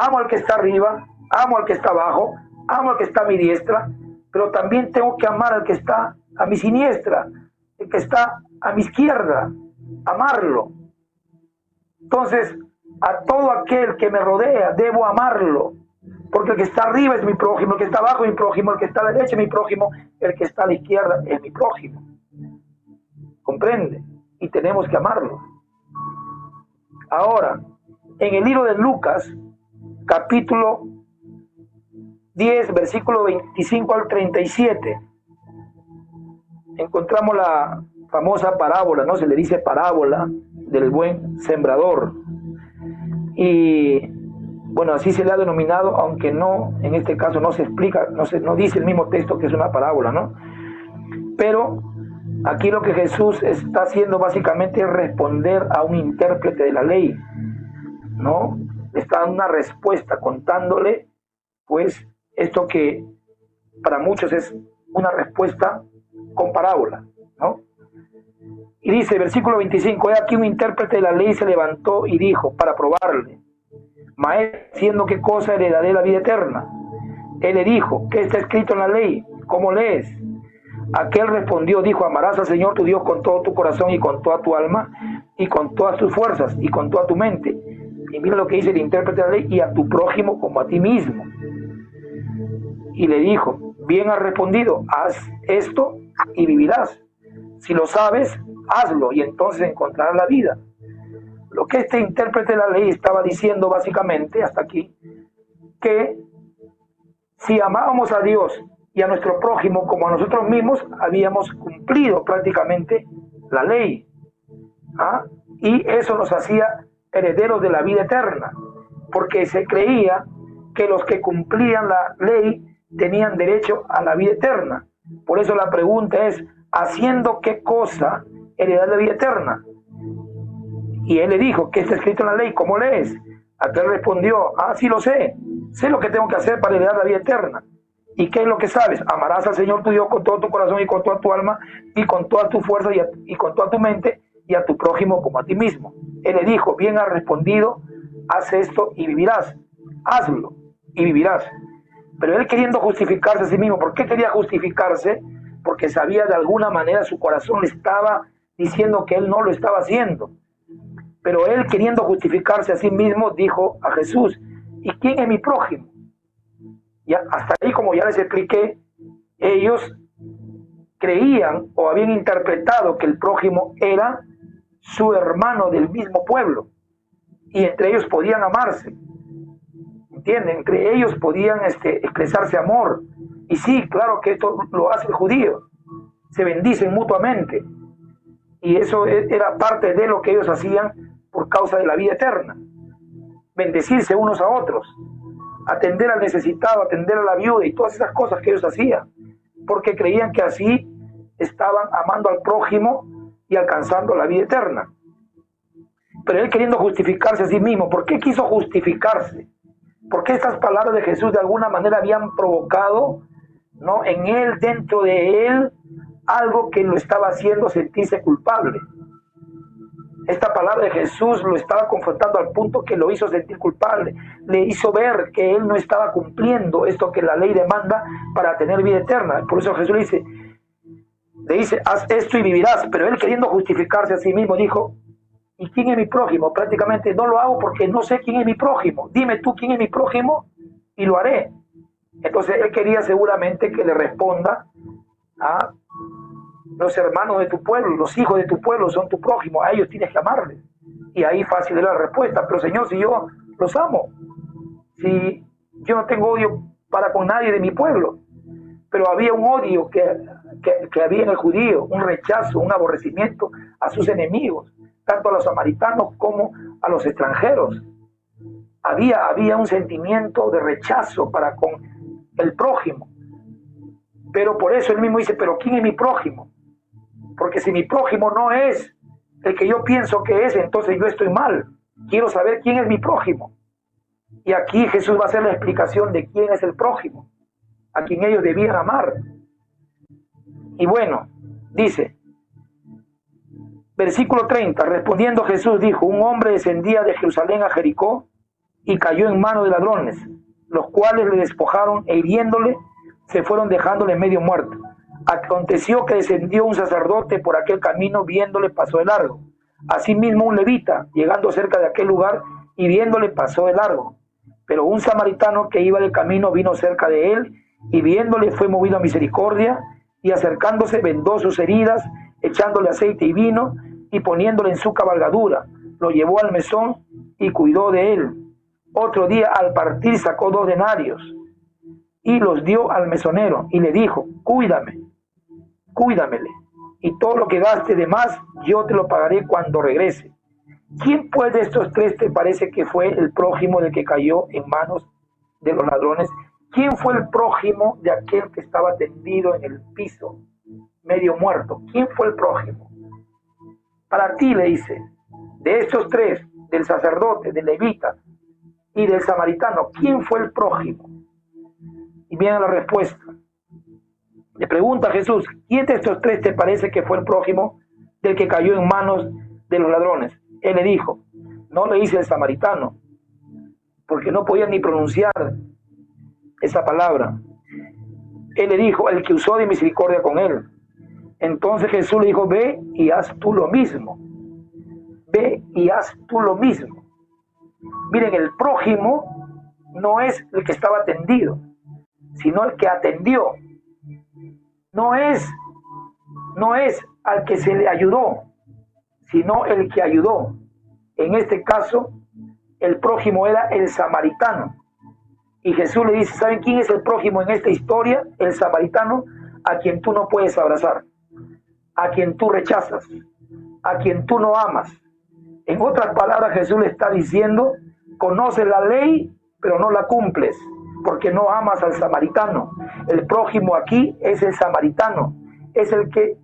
S1: amo al que está arriba, amo al que está abajo, amo al que está a mi diestra, pero también tengo que amar al que está a mi siniestra, el que está a mi izquierda, amarlo. Entonces, a todo aquel que me rodea debo amarlo, porque el que está arriba es mi prójimo, el que está abajo es mi prójimo, el que está a la derecha es mi prójimo, el que está a la izquierda es mi prójimo. ¿Comprende? Y tenemos que amarlo. Ahora, en el libro de Lucas, capítulo 10, versículo 25 al 37, encontramos la famosa parábola, ¿no? Se le dice parábola del buen sembrador. Y bueno, así se le ha denominado, aunque no, en este caso no se explica, no dice el mismo texto que es una parábola, ¿no? Pero aquí lo que Jesús está haciendo básicamente es responder a un intérprete de la ley, ¿no? Está dando una respuesta, contándole, pues, esto que para muchos es una respuesta con parábola, ¿no? Y dice, versículo 25, he aquí un intérprete de la ley se levantó y dijo, para probarle, maestro, ¿siendo qué cosa heredaré la vida eterna? Él le dijo, ¿qué está escrito en la ley? ¿Cómo lees? Aquel respondió, dijo, amarás al Señor tu Dios con todo tu corazón y con toda tu alma y con todas tus fuerzas y con toda tu mente. Y mira lo que dice el intérprete de la ley, y a tu prójimo como a ti mismo. Y le dijo, bien has respondido, haz esto y vivirás. Si lo sabes, hazlo y entonces encontrarás la vida. Lo que este intérprete de la ley estaba diciendo básicamente hasta aquí, que si amábamos a Dios y a nuestro prójimo como a nosotros mismos, habíamos cumplido prácticamente la ley. Y eso nos hacía herederos de la vida eterna, porque se creía que los que cumplían la ley tenían derecho a la vida eterna. Por eso la pregunta es, ¿haciendo qué cosa heredar la vida eterna? Y él le dijo, ¿qué está escrito en la ley? ¿Cómo lees? Aquel respondió, sí lo sé lo que tengo que hacer para heredar la vida eterna. ¿Y qué es lo que sabes? Amarás al Señor tu Dios con todo tu corazón y con toda tu alma y con toda tu fuerza y con toda tu mente y a tu prójimo como a ti mismo. Él le dijo, bien has respondido, haz esto y vivirás. Hazlo y vivirás. Pero él queriendo justificarse a sí mismo, ¿por qué quería justificarse? Porque sabía de alguna manera su corazón le estaba diciendo que él no lo estaba haciendo. Pero él queriendo justificarse a sí mismo dijo a Jesús, ¿y quién es mi prójimo? Ya, hasta ahí, como ya les expliqué, ellos creían o habían interpretado que el prójimo era su hermano del mismo pueblo y entre ellos podían amarse, ¿entienden? Entre ellos podían expresarse amor. Y sí, claro que esto lo hace el judío, se bendicen mutuamente y eso era parte de lo que ellos hacían por causa de la vida eterna, bendecirse unos a otros, atender al necesitado, atender a la viuda y todas esas cosas que ellos hacían, porque creían que así estaban amando al prójimo y alcanzando la vida eterna. Pero él queriendo justificarse a sí mismo, ¿por qué quiso justificarse? Porque estas palabras de Jesús de alguna manera habían provocado, ¿no?, en él, dentro de él, algo que lo estaba haciendo sentirse culpable. Esta palabra de Jesús lo estaba confrontando al punto que lo hizo sentir culpable. Le hizo ver que él no estaba cumpliendo esto que la ley demanda para tener vida eterna. Por eso Jesús le dice, haz esto y vivirás. Pero él queriendo justificarse a sí mismo dijo, ¿y quién es mi prójimo? Prácticamente no lo hago porque no sé quién es mi prójimo. Dime tú quién es mi prójimo y lo haré. Entonces él quería seguramente que le responda a los hermanos de tu pueblo, los hijos de tu pueblo son tu prójimo, a ellos tienes que amarles. Y ahí fácil es la respuesta, pero Señor, si yo los amo, si yo no tengo odio para con nadie de mi pueblo, pero había un odio que había en el judío, un rechazo, un aborrecimiento a sus enemigos, tanto a los samaritanos como a los extranjeros. Había un sentimiento de rechazo para con el prójimo. Pero por eso él mismo dice, pero ¿quién es mi prójimo? Porque si mi prójimo no es el que yo pienso que es, entonces yo estoy mal. Quiero saber quién es mi prójimo. Y aquí Jesús va a hacer la explicación de quién es el prójimo, a quien ellos debían amar. Y bueno, dice, versículo 30, respondiendo Jesús dijo, un hombre descendía de Jerusalén a Jericó y cayó en manos de ladrones, los cuales le despojaron e hiriéndole, se fueron dejándole medio muerto. Aconteció que descendió un sacerdote por aquel camino, viéndole pasó de largo. Asimismo un levita, llegando cerca de aquel lugar y viéndole pasó de largo. Pero un samaritano que iba del camino vino cerca de él y viéndole fue movido a misericordia y acercándose vendó sus heridas, echándole aceite y vino y poniéndole en su cabalgadura, lo llevó al mesón y cuidó de él. Otro día al partir sacó 2 denarios y los dio al mesonero y le dijo, cuídamele, y todo lo que gaste de más yo te lo pagaré cuando regrese. ¿Quién pues de estos 3 te parece que fue el prójimo del que cayó en manos de los ladrones? ¿Quién fue el prójimo de aquel que estaba tendido en el piso, medio muerto? ¿Quién fue el prójimo? Para ti, le dice, de estos 3, del sacerdote, del levita y del samaritano, ¿quién fue el prójimo? Y viene la respuesta. Le pregunta a Jesús, ¿quién de estos 3 te parece que fue el prójimo del que cayó en manos de los ladrones? Él le dijo, no le dice el samaritano, porque no podía ni pronunciar esa palabra. Él le dijo, el que usó de misericordia con él. Entonces Jesús le dijo, ve y haz tú lo mismo. Ve y haz tú lo mismo. Miren, el prójimo no es el que estaba atendido, sino el que atendió. No es al que se le ayudó, sino el que ayudó. En este caso, el prójimo era el samaritano. Y Jesús le dice, ¿saben quién es el prójimo en esta historia? El samaritano, a quien tú no puedes abrazar, a quien tú rechazas, a quien tú no amas. En otras palabras, Jesús le está diciendo, conoces la ley, pero no la cumples, porque no amas al samaritano. El prójimo aquí es el samaritano, es el que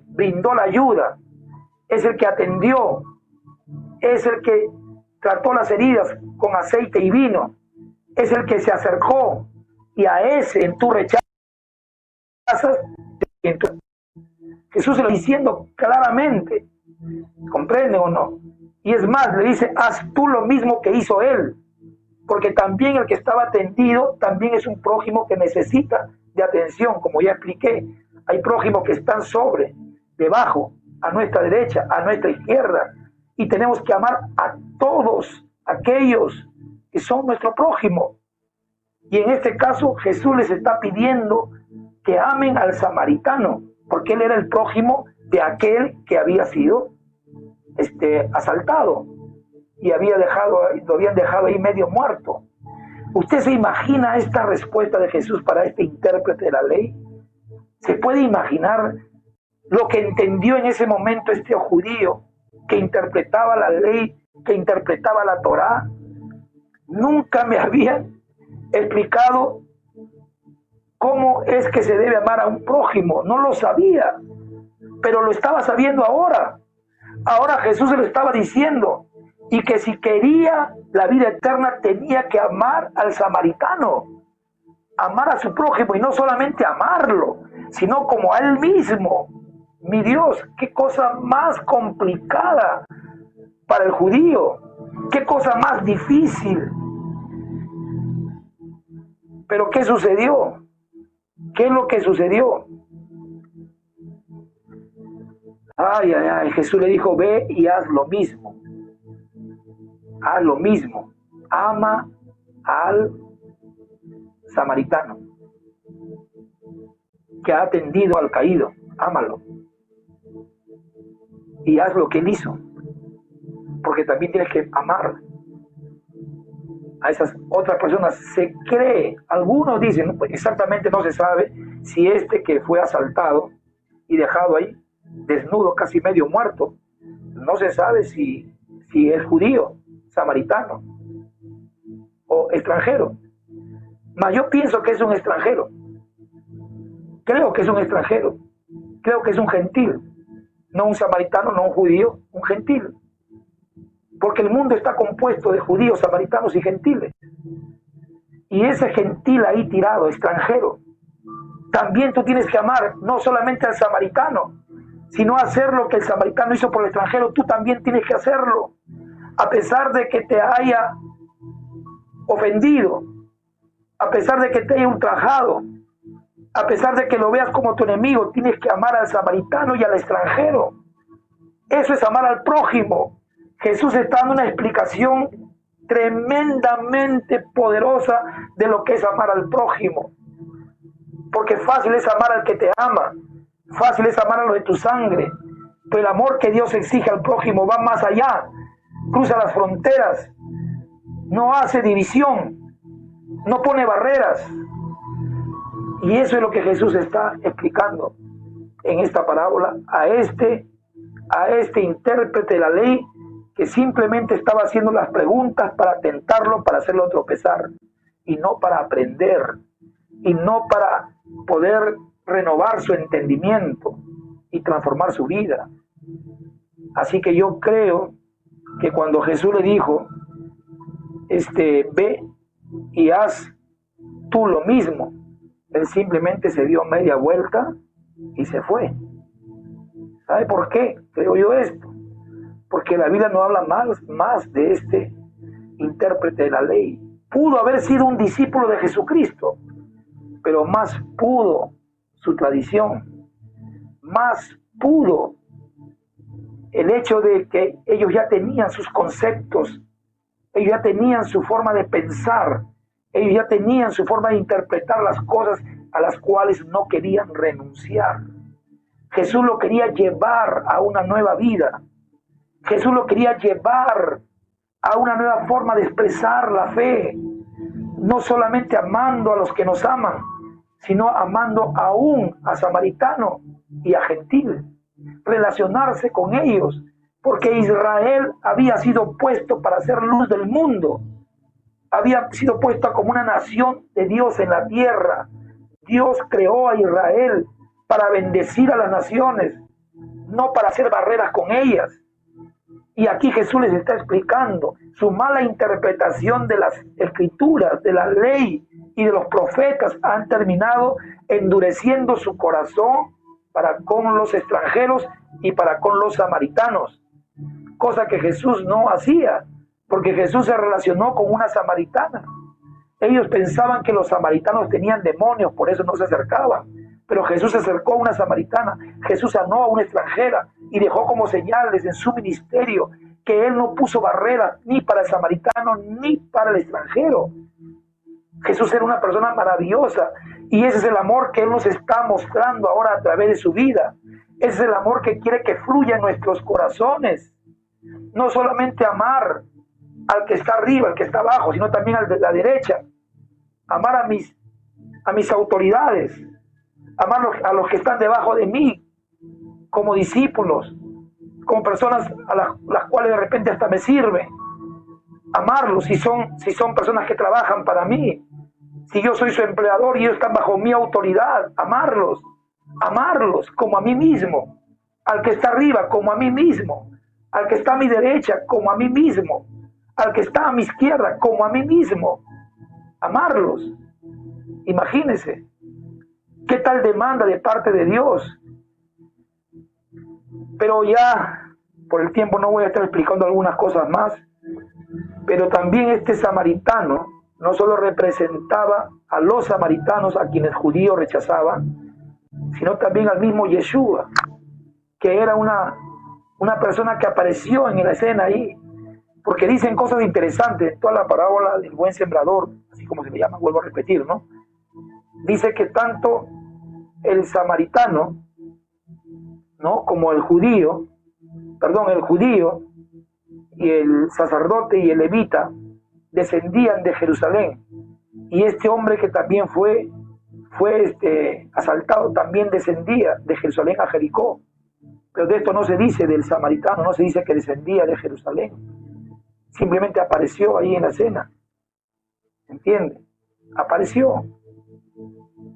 S1: brindó la ayuda, es el que atendió, es el que trató las heridas con aceite y vino, es el que se acercó, y a ese en tu rechazas. Jesús se lo está diciendo claramente, ¿comprenden o no? Y es más, le dice, haz tú lo mismo que hizo él, porque también el que estaba atendido también es un prójimo que necesita de atención, como ya expliqué. Hay prójimos que están sobre, debajo, a nuestra derecha, a nuestra izquierda, y tenemos que amar a todos aquellos que son nuestro prójimo. Y en este caso Jesús les está pidiendo que amen al samaritano, porque él era el prójimo de aquel que había sido asaltado y lo habían dejado ahí medio muerto. ¿Usted se imagina esta respuesta de Jesús para este intérprete de la ley? ¿Se puede imaginar lo que entendió en ese momento este judío que interpretaba la ley, que interpretaba la Torá? Nunca me habían explicado cómo es que se debe amar a un prójimo. No lo sabía, pero lo estaba sabiendo ahora. Ahora Jesús se lo estaba diciendo, y que si quería la vida eterna tenía que amar al samaritano, amar a su prójimo, y no solamente amarlo, sino como a él mismo. Mi Dios, qué cosa más complicada para el judío, qué cosa más difícil. Pero ¿qué sucedió? ¿Qué es lo que sucedió? Ay, Jesús le dijo, ve y haz lo mismo. Haz lo mismo. Ama al samaritano que ha atendido al caído. Ámalo. Y haz lo que él hizo. Porque también tienes que amar a esas otras personas. Se cree, algunos dicen, exactamente no se sabe si que fue asaltado y dejado ahí desnudo, casi medio muerto, no se sabe si es judío, samaritano. o extranjero. Mas yo pienso que es un extranjero. Creo que es un extranjero. Creo que es un gentil. No un samaritano, no un judío, un gentil. Porque el mundo está compuesto de judíos, samaritanos y gentiles. Y ese gentil ahí tirado, extranjero, también tú tienes que amar no solamente al samaritano, sino hacer lo que el samaritano hizo por el extranjero, tú también tienes que hacerlo. A pesar de que te haya ofendido, a pesar de que te haya ultrajado, a pesar de que lo veas como tu enemigo, tienes que amar al samaritano y al extranjero. Eso es amar al prójimo. Jesús está dando una explicación tremendamente poderosa de lo que es amar al prójimo. Porque fácil es amar al que te ama, fácil es amar a los de tu sangre, pero el amor que Dios exige al prójimo va más allá, cruza las fronteras, no hace división, no pone barreras. Y eso es lo que Jesús está explicando en esta parábola a este intérprete de la ley que simplemente estaba haciendo las preguntas para tentarlo, para hacerlo tropezar, y no para aprender, y no para poder renovar su entendimiento y transformar su vida. Así que yo creo que cuando Jesús le dijo, ve y haz tú lo mismo, él simplemente se dio media vuelta y se fue. ¿Sabe por qué creo yo esto? Porque la Biblia no habla más de este intérprete de la ley. Pudo haber sido un discípulo de Jesucristo, pero más pudo su tradición, más pudo el hecho de que ellos ya tenían sus conceptos, ellos ya tenían su forma de pensar, ellos ya tenían su forma de interpretar las cosas a las cuales no querían renunciar. Jesús lo quería llevar a una nueva vida. Jesús lo quería llevar a una nueva forma de expresar la fe, no solamente amando a los que nos aman, sino amando aún a samaritano y a gentil, relacionarse con ellos, porque Israel había sido puesto para ser luz del mundo, había sido puesto como una nación de Dios en la tierra. Dios creó a Israel para bendecir a las naciones, no para hacer barreras con ellas. Y aquí Jesús les está explicando su mala interpretación de las escrituras, de la ley y de los profetas han terminado endureciendo su corazón para con los extranjeros y para con los samaritanos, cosa que Jesús no hacía, porque Jesús se relacionó con una samaritana. Ellos pensaban que los samaritanos tenían demonios, por eso no se acercaban, pero Jesús se acercó a una samaritana, Jesús sanó a una extranjera y dejó como señales en su ministerio que él no puso barreras ni para el samaritano ni para el extranjero. Jesús era una persona maravillosa y ese es el amor que él nos está mostrando ahora a través de su vida. Ese es el amor que quiere que fluya en nuestros corazones. No solamente amar al que está arriba, al que está abajo, sino también al de la derecha. Amar a mis autoridades, amar a los que están debajo de mí, como discípulos, como personas a las cuales de repente hasta me sirven. Amarlos si son personas que trabajan para mí. Si yo soy su empleador y ellos están bajo mi autoridad, amarlos como a mí mismo. Al que está arriba como a mí mismo. Al que está a mi derecha como a mí mismo. Al que está a mi izquierda como a mí mismo. Amarlos. Imagínense. ¿Qué tal demanda de parte de Dios? Pero ya, por el tiempo no voy a estar explicando algunas cosas más, pero también este samaritano no solo representaba a los samaritanos a quienes judíos rechazaban, sino también al mismo Yeshua, que era una persona que apareció en la escena ahí, porque dicen cosas interesantes, toda la parábola del buen sembrador, así como se le llama, vuelvo a repetir, ¿no? Dice que tanto el samaritano, ¿no?, como el judío y el sacerdote y el levita descendían de Jerusalén, y este hombre que también fue asaltado también descendía de Jerusalén a Jericó, pero de esto no se dice del samaritano, no se dice que descendía de Jerusalén, simplemente apareció ahí en la escena. ¿Entiende? Apareció.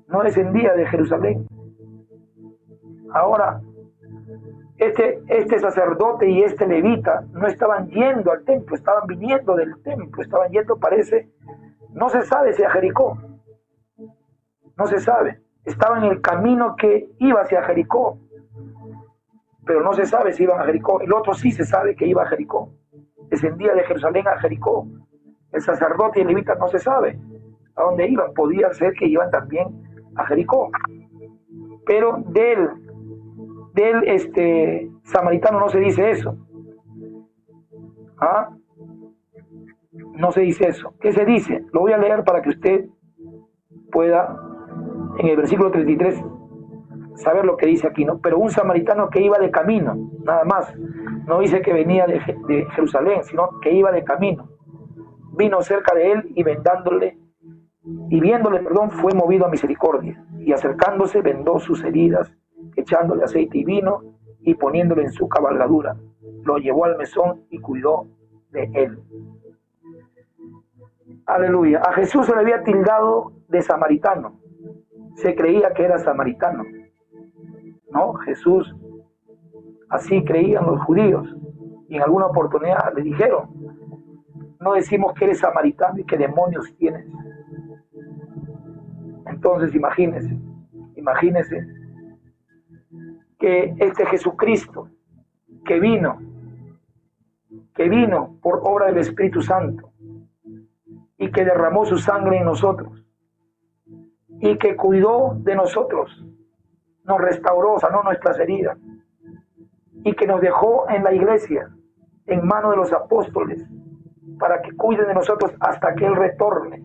S1: No descendía de Jerusalén. Ahora, este sacerdote y este levita no estaban yendo al templo, estaban viniendo del templo, estaban yendo, parece, no se sabe si a Jericó, no se sabe. Estaban en el camino que iba hacia Jericó, pero no se sabe si iban a Jericó. El otro sí se sabe que iba a Jericó. Descendía de Jerusalén a Jericó. El sacerdote y el levita no se sabe a dónde iban. Podía ser que iban también a Jericó. Pero del samaritano no se dice eso. ¿Ah? No se dice eso. ¿Qué se dice? Lo voy a leer para que usted pueda, en el versículo 33, saber lo que dice aquí, ¿no? Pero un samaritano que iba de camino, nada más. No dice que venía de Jerusalén, sino que iba de camino. Vino cerca de él y viéndole, fue movido a misericordia. Y acercándose, vendó sus heridas, echándole aceite y vino, y poniéndole en su cabalgadura. Lo llevó al mesón y cuidó de él. Aleluya. A Jesús se le había tildado de samaritano. Se creía que era samaritano. No, Jesús, así creían los judíos. Y en alguna oportunidad le dijeron: no decimos que eres samaritano y qué demonios tienes. Entonces imagínense que este Jesucristo que vino por obra del Espíritu Santo y que derramó su sangre en nosotros y que cuidó de nosotros, nos restauró, sanó nuestras heridas y que nos dejó en la iglesia en manos de los apóstoles para que cuiden de nosotros hasta que Él retorne.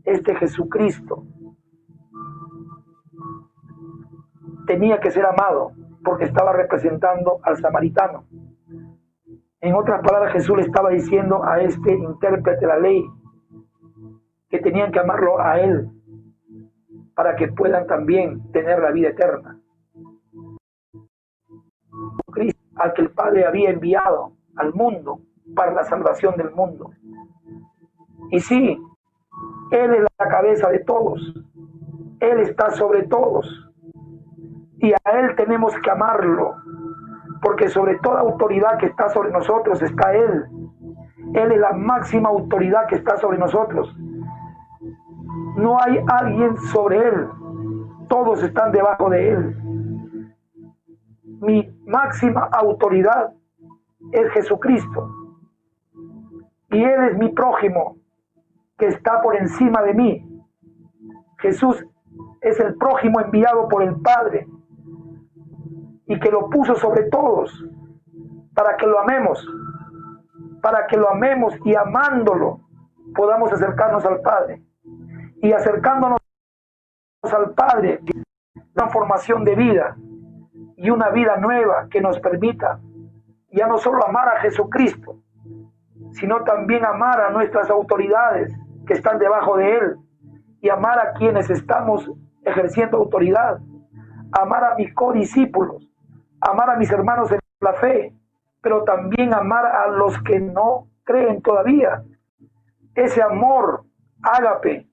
S1: Este Jesucristo tenía que ser amado porque estaba representando al samaritano. En otras palabras, Jesús le estaba diciendo a este intérprete de la ley que tenían que amarlo a Él para que puedan también tener la vida eterna. Cristo, al que el Padre había enviado al mundo para la salvación del mundo. Y sí, Él es la cabeza de todos. Él está sobre todos. Y a Él tenemos que amarlo, porque sobre toda autoridad que está sobre nosotros está Él. Él es la máxima autoridad que está sobre nosotros. No hay alguien sobre Él. Todos están debajo de Él. Mi máxima autoridad es Jesucristo. Y Él es mi prójimo, que está por encima de mí. Jesús es el prójimo enviado por el Padre y que lo puso sobre todos para que lo amemos, y amándolo podamos acercarnos al Padre. Y acercándonos al Padre, transformación de vida y una vida nueva que nos permita ya no solo amar a Jesucristo, sino también amar a nuestras autoridades que están debajo de Él y amar a quienes estamos ejerciendo autoridad, amar a mis codiscípulos, amar a mis hermanos en la fe, pero también amar a los que no creen todavía. Ese amor ágape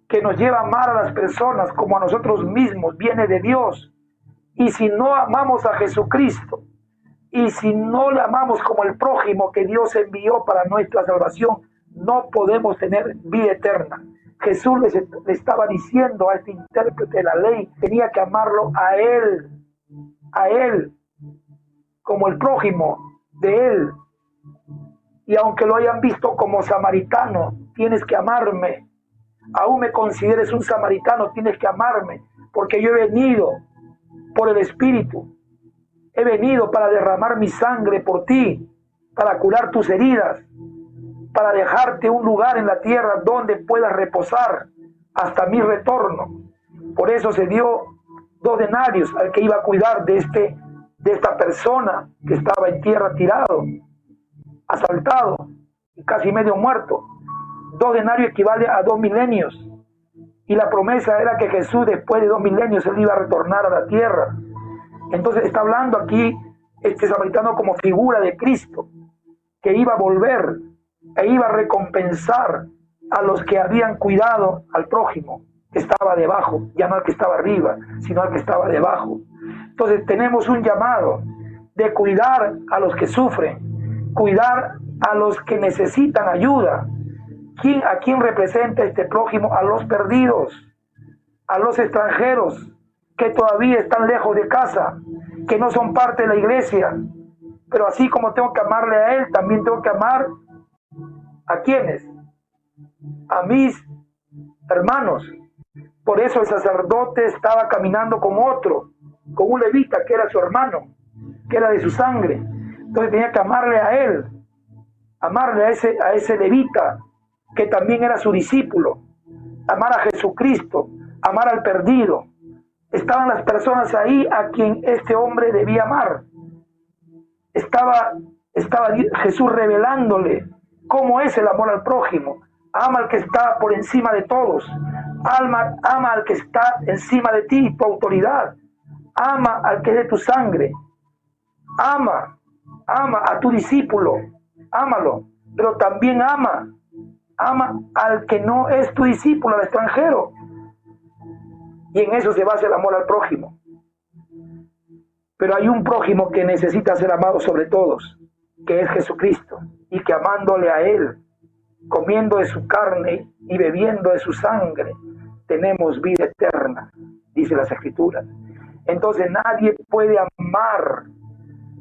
S1: que nos lleva a amar a las personas como a nosotros mismos viene de Dios. Y si no amamos a Jesucristo, y si no le amamos como el prójimo que Dios envió para nuestra salvación, no podemos tener vida eterna. Jesús le estaba diciendo a este intérprete de la ley, tenía que amarlo a Él, como el prójimo de Él. Y aunque lo hayan visto como samaritano, tienes que amarme. Aún me consideres un samaritano, tienes que amarme, porque yo he venido por el Espíritu. He venido para derramar mi sangre por ti, para curar tus heridas, para dejarte un lugar en la tierra donde puedas reposar hasta mi retorno. Por eso se dio 2 denarios al que iba a cuidar de esta persona que estaba en tierra tirado, asaltado y casi medio muerto. 2 denarios equivale a 2 milenios. Y la promesa era que Jesús, después de 2 milenios, Él iba a retornar a la tierra. Entonces está hablando aquí este samaritano como figura de Cristo, que iba a volver e iba a recompensar a los que habían cuidado al prójimo que estaba debajo, ya no al que estaba arriba, sino al que estaba debajo. Entonces tenemos un llamado de cuidar a los que sufren, cuidar a los que necesitan ayuda. ¿A quién representa este prójimo? A los perdidos, a los extranjeros que todavía están lejos de casa, que no son parte de la iglesia. Pero así como tengo que amarle a él, también tengo que amar ¿a quiénes? A mis hermanos. Por eso el sacerdote estaba caminando con otro, con un levita que era su hermano, que era de su sangre. Entonces tenía que amarle a él, amarle a ese levita, que también era su discípulo, amar a Jesucristo, amar al perdido. Estaban las personas ahí a quien este hombre debía amar. Estaba Jesús revelándole cómo es el amor al prójimo. Ama al que está por encima de todos. Ama al que está encima de ti, tu autoridad. Ama al que es de tu sangre. Ama a tu discípulo. Ámalo. Pero también ama al que no es tu discípulo, al extranjero. Y en eso se basa el amor al prójimo. Pero hay un prójimo que necesita ser amado sobre todos, que es Jesucristo, y que amándole a Él, comiendo de su carne y bebiendo de su sangre, tenemos vida eterna, dice las Escrituras. Entonces nadie puede amar,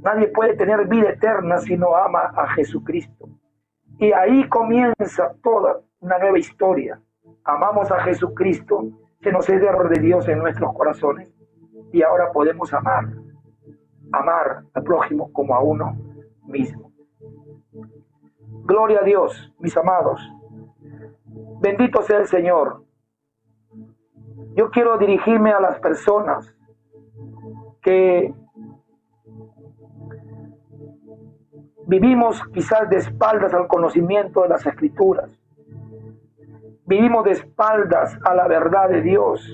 S1: nadie puede tener vida eterna si no ama a Jesucristo. Y ahí comienza toda una nueva historia. Amamos a Jesucristo, se nos es dar de Dios en nuestros corazones, y ahora podemos amar al prójimo como a uno mismo. Gloria a Dios, mis amados. Bendito sea el Señor. Yo quiero dirigirme a las personas que vivimos quizás de espaldas al conocimiento de las Escrituras. Vivimos de espaldas a la verdad de Dios.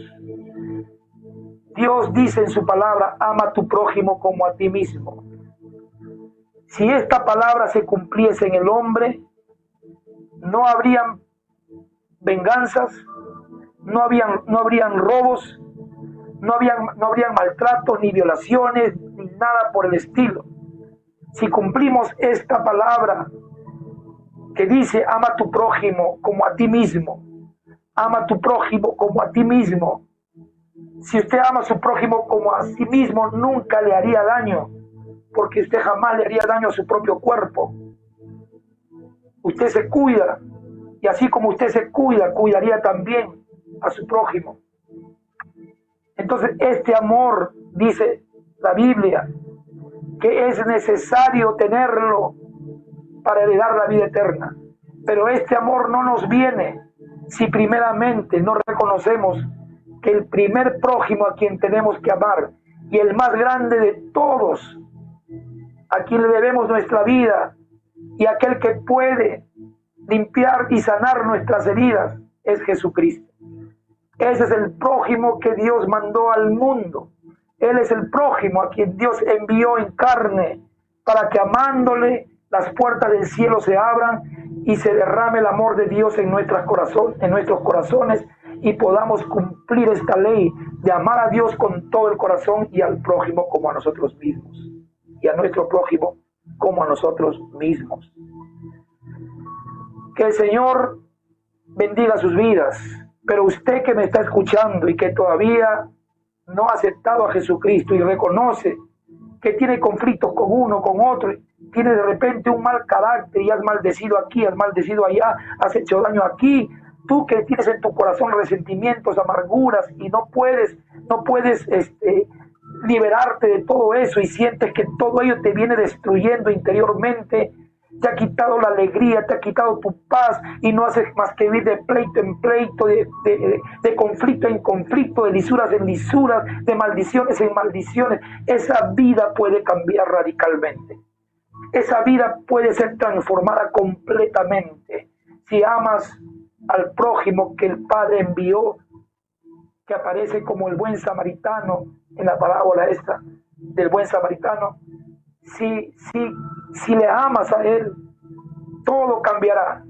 S1: Dios dice en su palabra, ama a tu prójimo como a ti mismo. Si esta palabra se cumpliese en el hombre, no habrían venganzas, no habrían robos, no habrían maltratos, ni violaciones, ni nada por el estilo. Si cumplimos esta palabra que dice, ama a tu prójimo como a ti mismo, ama a tu prójimo como a ti mismo. Si usted ama a su prójimo como a sí mismo, nunca le haría daño, porque usted jamás le haría daño a su propio cuerpo. Usted se cuida, y así como usted se cuida, cuidaría también a su prójimo. Entonces, este amor, dice la Biblia, que es necesario tenerlo para heredar la vida eterna. Pero este amor no nos viene si primeramente no reconocemos que el primer prójimo a quien tenemos que amar, y el más grande de todos, a quien le debemos nuestra vida, y aquel que puede limpiar y sanar nuestras heridas, es Jesucristo. Ese es el prójimo que Dios mandó al mundo. Él es el prójimo a quien Dios envió en carne, para que amándole las puertas del cielo se abran y se derrame el amor de Dios en nuestros corazones, y podamos cumplir esta ley de amar a Dios con todo el corazón, y al prójimo como a nosotros mismos, y a nuestro prójimo como a nosotros mismos. Que el Señor bendiga sus vidas. Pero usted que me está escuchando y que todavía no ha aceptado a Jesucristo y reconoce que tiene conflictos con uno, con otro, tiene de repente un mal carácter y has maldecido aquí, has maldecido allá, has hecho daño aquí, tú que tienes en tu corazón resentimientos, amarguras, y no puedes liberarte de todo eso, y sientes que todo ello te viene destruyendo interiormente, te ha quitado la alegría, te ha quitado tu paz, y no haces más que vivir de pleito en pleito, de conflicto en conflicto, de lisuras en lisuras, de maldiciones en maldiciones. Esa vida puede cambiar radicalmente. Esa vida puede ser transformada completamente si amas al prójimo que el Padre envió, que aparece como el buen samaritano en la parábola esta del buen samaritano. Si le amas a Él, todo cambiará,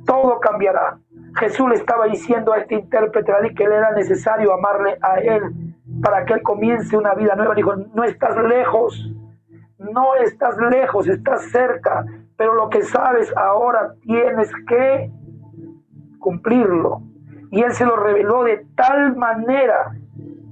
S1: todo cambiará. Jesús le estaba diciendo a este intérprete de la ley que le era necesario amarle a él para que él comience una vida nueva. Dijo, no estás lejos, no estás lejos, estás cerca, pero lo que sabes ahora tienes que cumplirlo. Y él se lo reveló de tal manera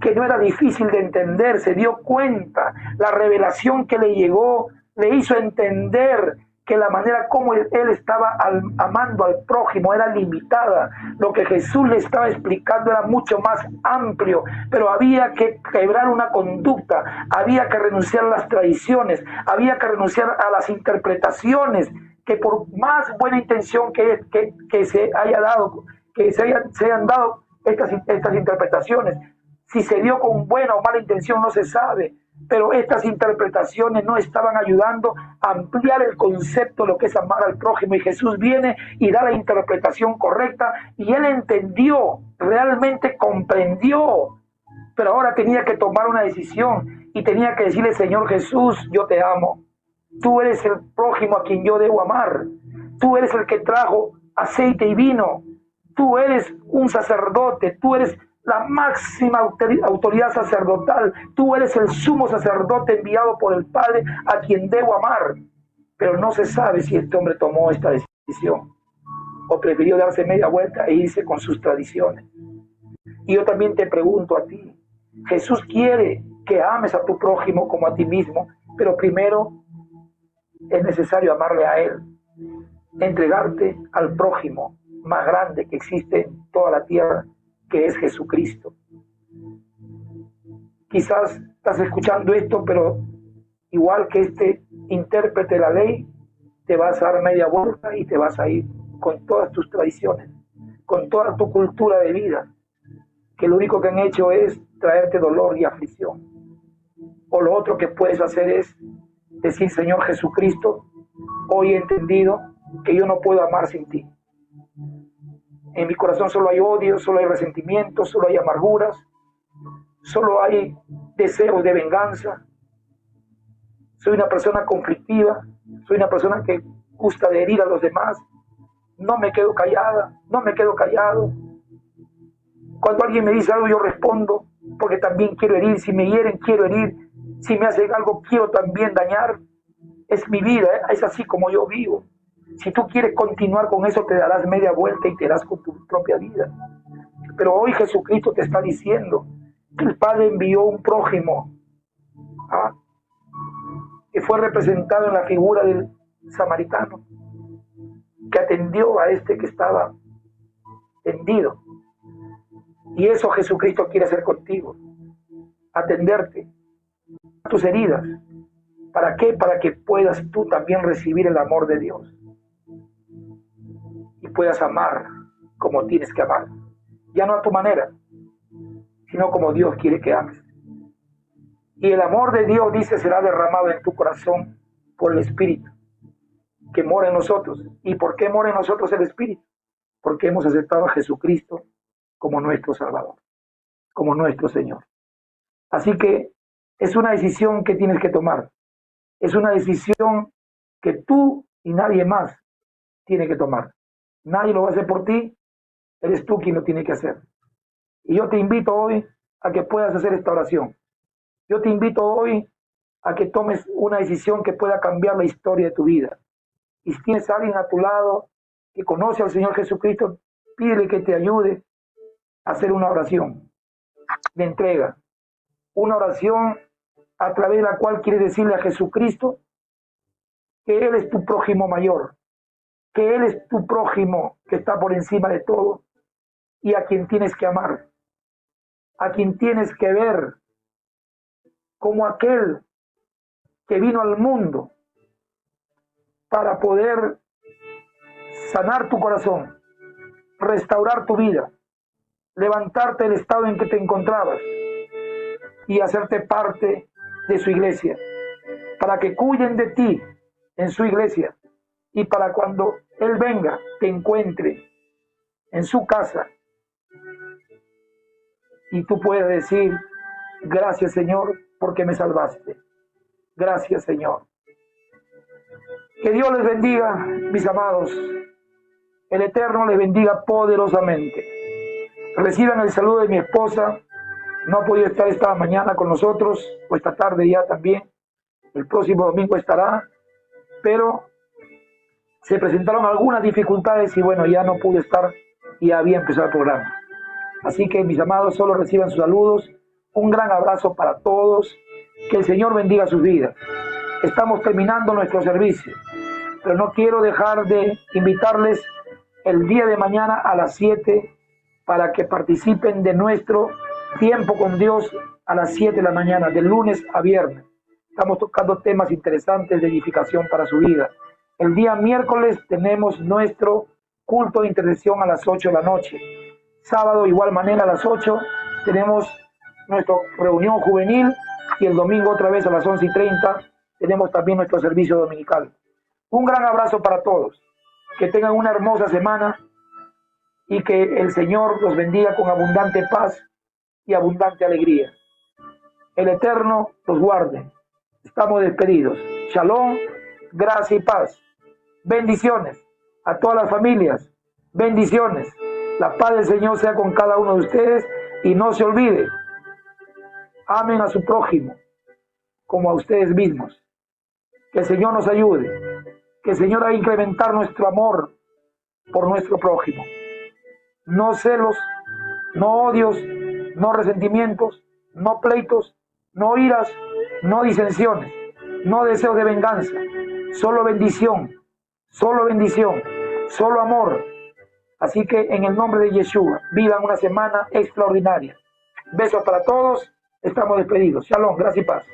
S1: que no era difícil de entender. Se dio cuenta, la revelación que le llegó le hizo entender que la manera como él estaba amando al prójimo era limitada. Lo que Jesús le estaba explicando era mucho más amplio, pero había que quebrar una conducta, había que renunciar a las tradiciones, había que renunciar a las interpretaciones, que por más buena intención que se haya dado, que se hayan dado estas interpretaciones, si se dio con buena o mala intención no se sabe, pero estas interpretaciones no estaban ayudando a ampliar el concepto de lo que es amar al prójimo, y Jesús viene y da la interpretación correcta, y él entendió, realmente comprendió, pero ahora tenía que tomar una decisión y tenía que decirle, Señor Jesús, yo te amo, tú eres el prójimo a quien yo debo amar, tú eres el que trajo aceite y vino, tú eres un sacerdote, tú eres la máxima autoridad sacerdotal, tú eres el sumo sacerdote enviado por el Padre a quien debo amar. Pero no se sabe si este hombre tomó esta decisión o prefirió darse media vuelta e irse con sus tradiciones. Y yo también te pregunto a ti, Jesús quiere que ames a tu prójimo como a ti mismo, pero primero es necesario amarle a él, entregarte al prójimo más grande que existe en toda la tierra, que es Jesucristo. Quizás estás escuchando esto, pero igual que este intérprete de la ley, te vas a dar media vuelta y te vas a ir con todas tus tradiciones, con toda tu cultura de vida, que lo único que han hecho es traerte dolor y aflicción. O lo otro que puedes hacer es decir, Señor Jesucristo, hoy he entendido que yo no puedo amar sin ti. En mi corazón solo hay odio, solo hay resentimiento, solo hay amarguras, solo hay deseos de venganza. Soy una persona conflictiva, soy una persona que gusta de herir a los demás. No me quedo callada, no me quedo callado. Cuando alguien me dice algo yo respondo, porque también quiero herir. Si me hieren, quiero herir. Si me hacen algo, quiero también dañar. Es mi vida, es así como yo vivo. Si tú quieres continuar con eso, te darás media vuelta y te darás con tu propia vida. Pero hoy Jesucristo te está diciendo que el Padre envió un prójimo, que fue representado en la figura del samaritano, que atendió a este que estaba tendido. Y eso Jesucristo quiere hacer contigo, atenderte a tus heridas. ¿Para qué? Para que puedas tú también recibir el amor de Dios y puedas amar como tienes que amar, ya no a tu manera, sino como Dios quiere que ames. Y el amor de Dios, dice, será derramado en tu corazón por el Espíritu que mora en nosotros. ¿Y por qué mora en nosotros el Espíritu? Porque hemos aceptado a Jesucristo como nuestro Salvador, como nuestro Señor. Así que es una decisión que tienes que tomar. Es una decisión que tú y nadie más tiene que tomar. Nadie lo va a hacer por ti, eres tú quien lo tiene que hacer. Y yo te invito hoy a que puedas hacer esta oración. Yo te invito hoy a que tomes una decisión que pueda cambiar la historia de tu vida. Y si tienes a alguien a tu lado que conoce al Señor Jesucristo, pídele que te ayude a hacer una oración de entrega. Una oración a través de la cual quieres decirle a Jesucristo que Él es tu prójimo mayor, que Él es tu prójimo que está por encima de todo y a quien tienes que amar, a quien tienes que ver como aquel que vino al mundo para poder sanar tu corazón, restaurar tu vida, levantarte del estado en que te encontrabas y hacerte parte de su iglesia, para que cuiden de ti en su iglesia y para cuando Él venga te encuentre en su casa y tú puedas decir, gracias Señor porque me salvaste, gracias Señor. Que Dios les bendiga, mis amados. El Eterno les bendiga poderosamente. Reciban el saludo de mi esposa. No ha podido estar esta mañana con nosotros, o esta tarde ya también. El próximo domingo estará, pero se presentaron algunas dificultades y bueno, ya no pude estar y había empezado el programa. Así que mis amados, solo reciban sus saludos. Un gran abrazo para todos. Que el Señor bendiga sus vidas. Estamos terminando nuestro servicio, pero no quiero dejar de invitarles el día de mañana a las 7 para que participen de nuestro tiempo con Dios a las 7 de la mañana, de lunes a viernes. Estamos tocando temas interesantes de edificación para su vida. El día miércoles tenemos nuestro culto de intercesión a las 8 de la noche. Sábado, igual manera, a las 8 tenemos nuestra reunión juvenil y el domingo otra vez a las 11:30 tenemos también nuestro servicio dominical. Un gran abrazo para todos. Que tengan una hermosa semana y que el Señor los bendiga con abundante paz y abundante alegría. El Eterno los guarde. Estamos despedidos. Shalom, gracia y paz. Bendiciones a todas las familias. Bendiciones. La paz del Señor sea con cada uno de ustedes y no se olvide. Amen a su prójimo como a ustedes mismos. Que el Señor nos ayude. Que el Señor haga incrementar nuestro amor por nuestro prójimo. No celos, no odios, no resentimientos, no pleitos, no iras, no disensiones, no deseos de venganza. Solo bendición, solo amor. Así que en el nombre de Yeshua, vivan una semana extraordinaria. Besos para todos. Estamos despedidos. Shalom, gracias y paz.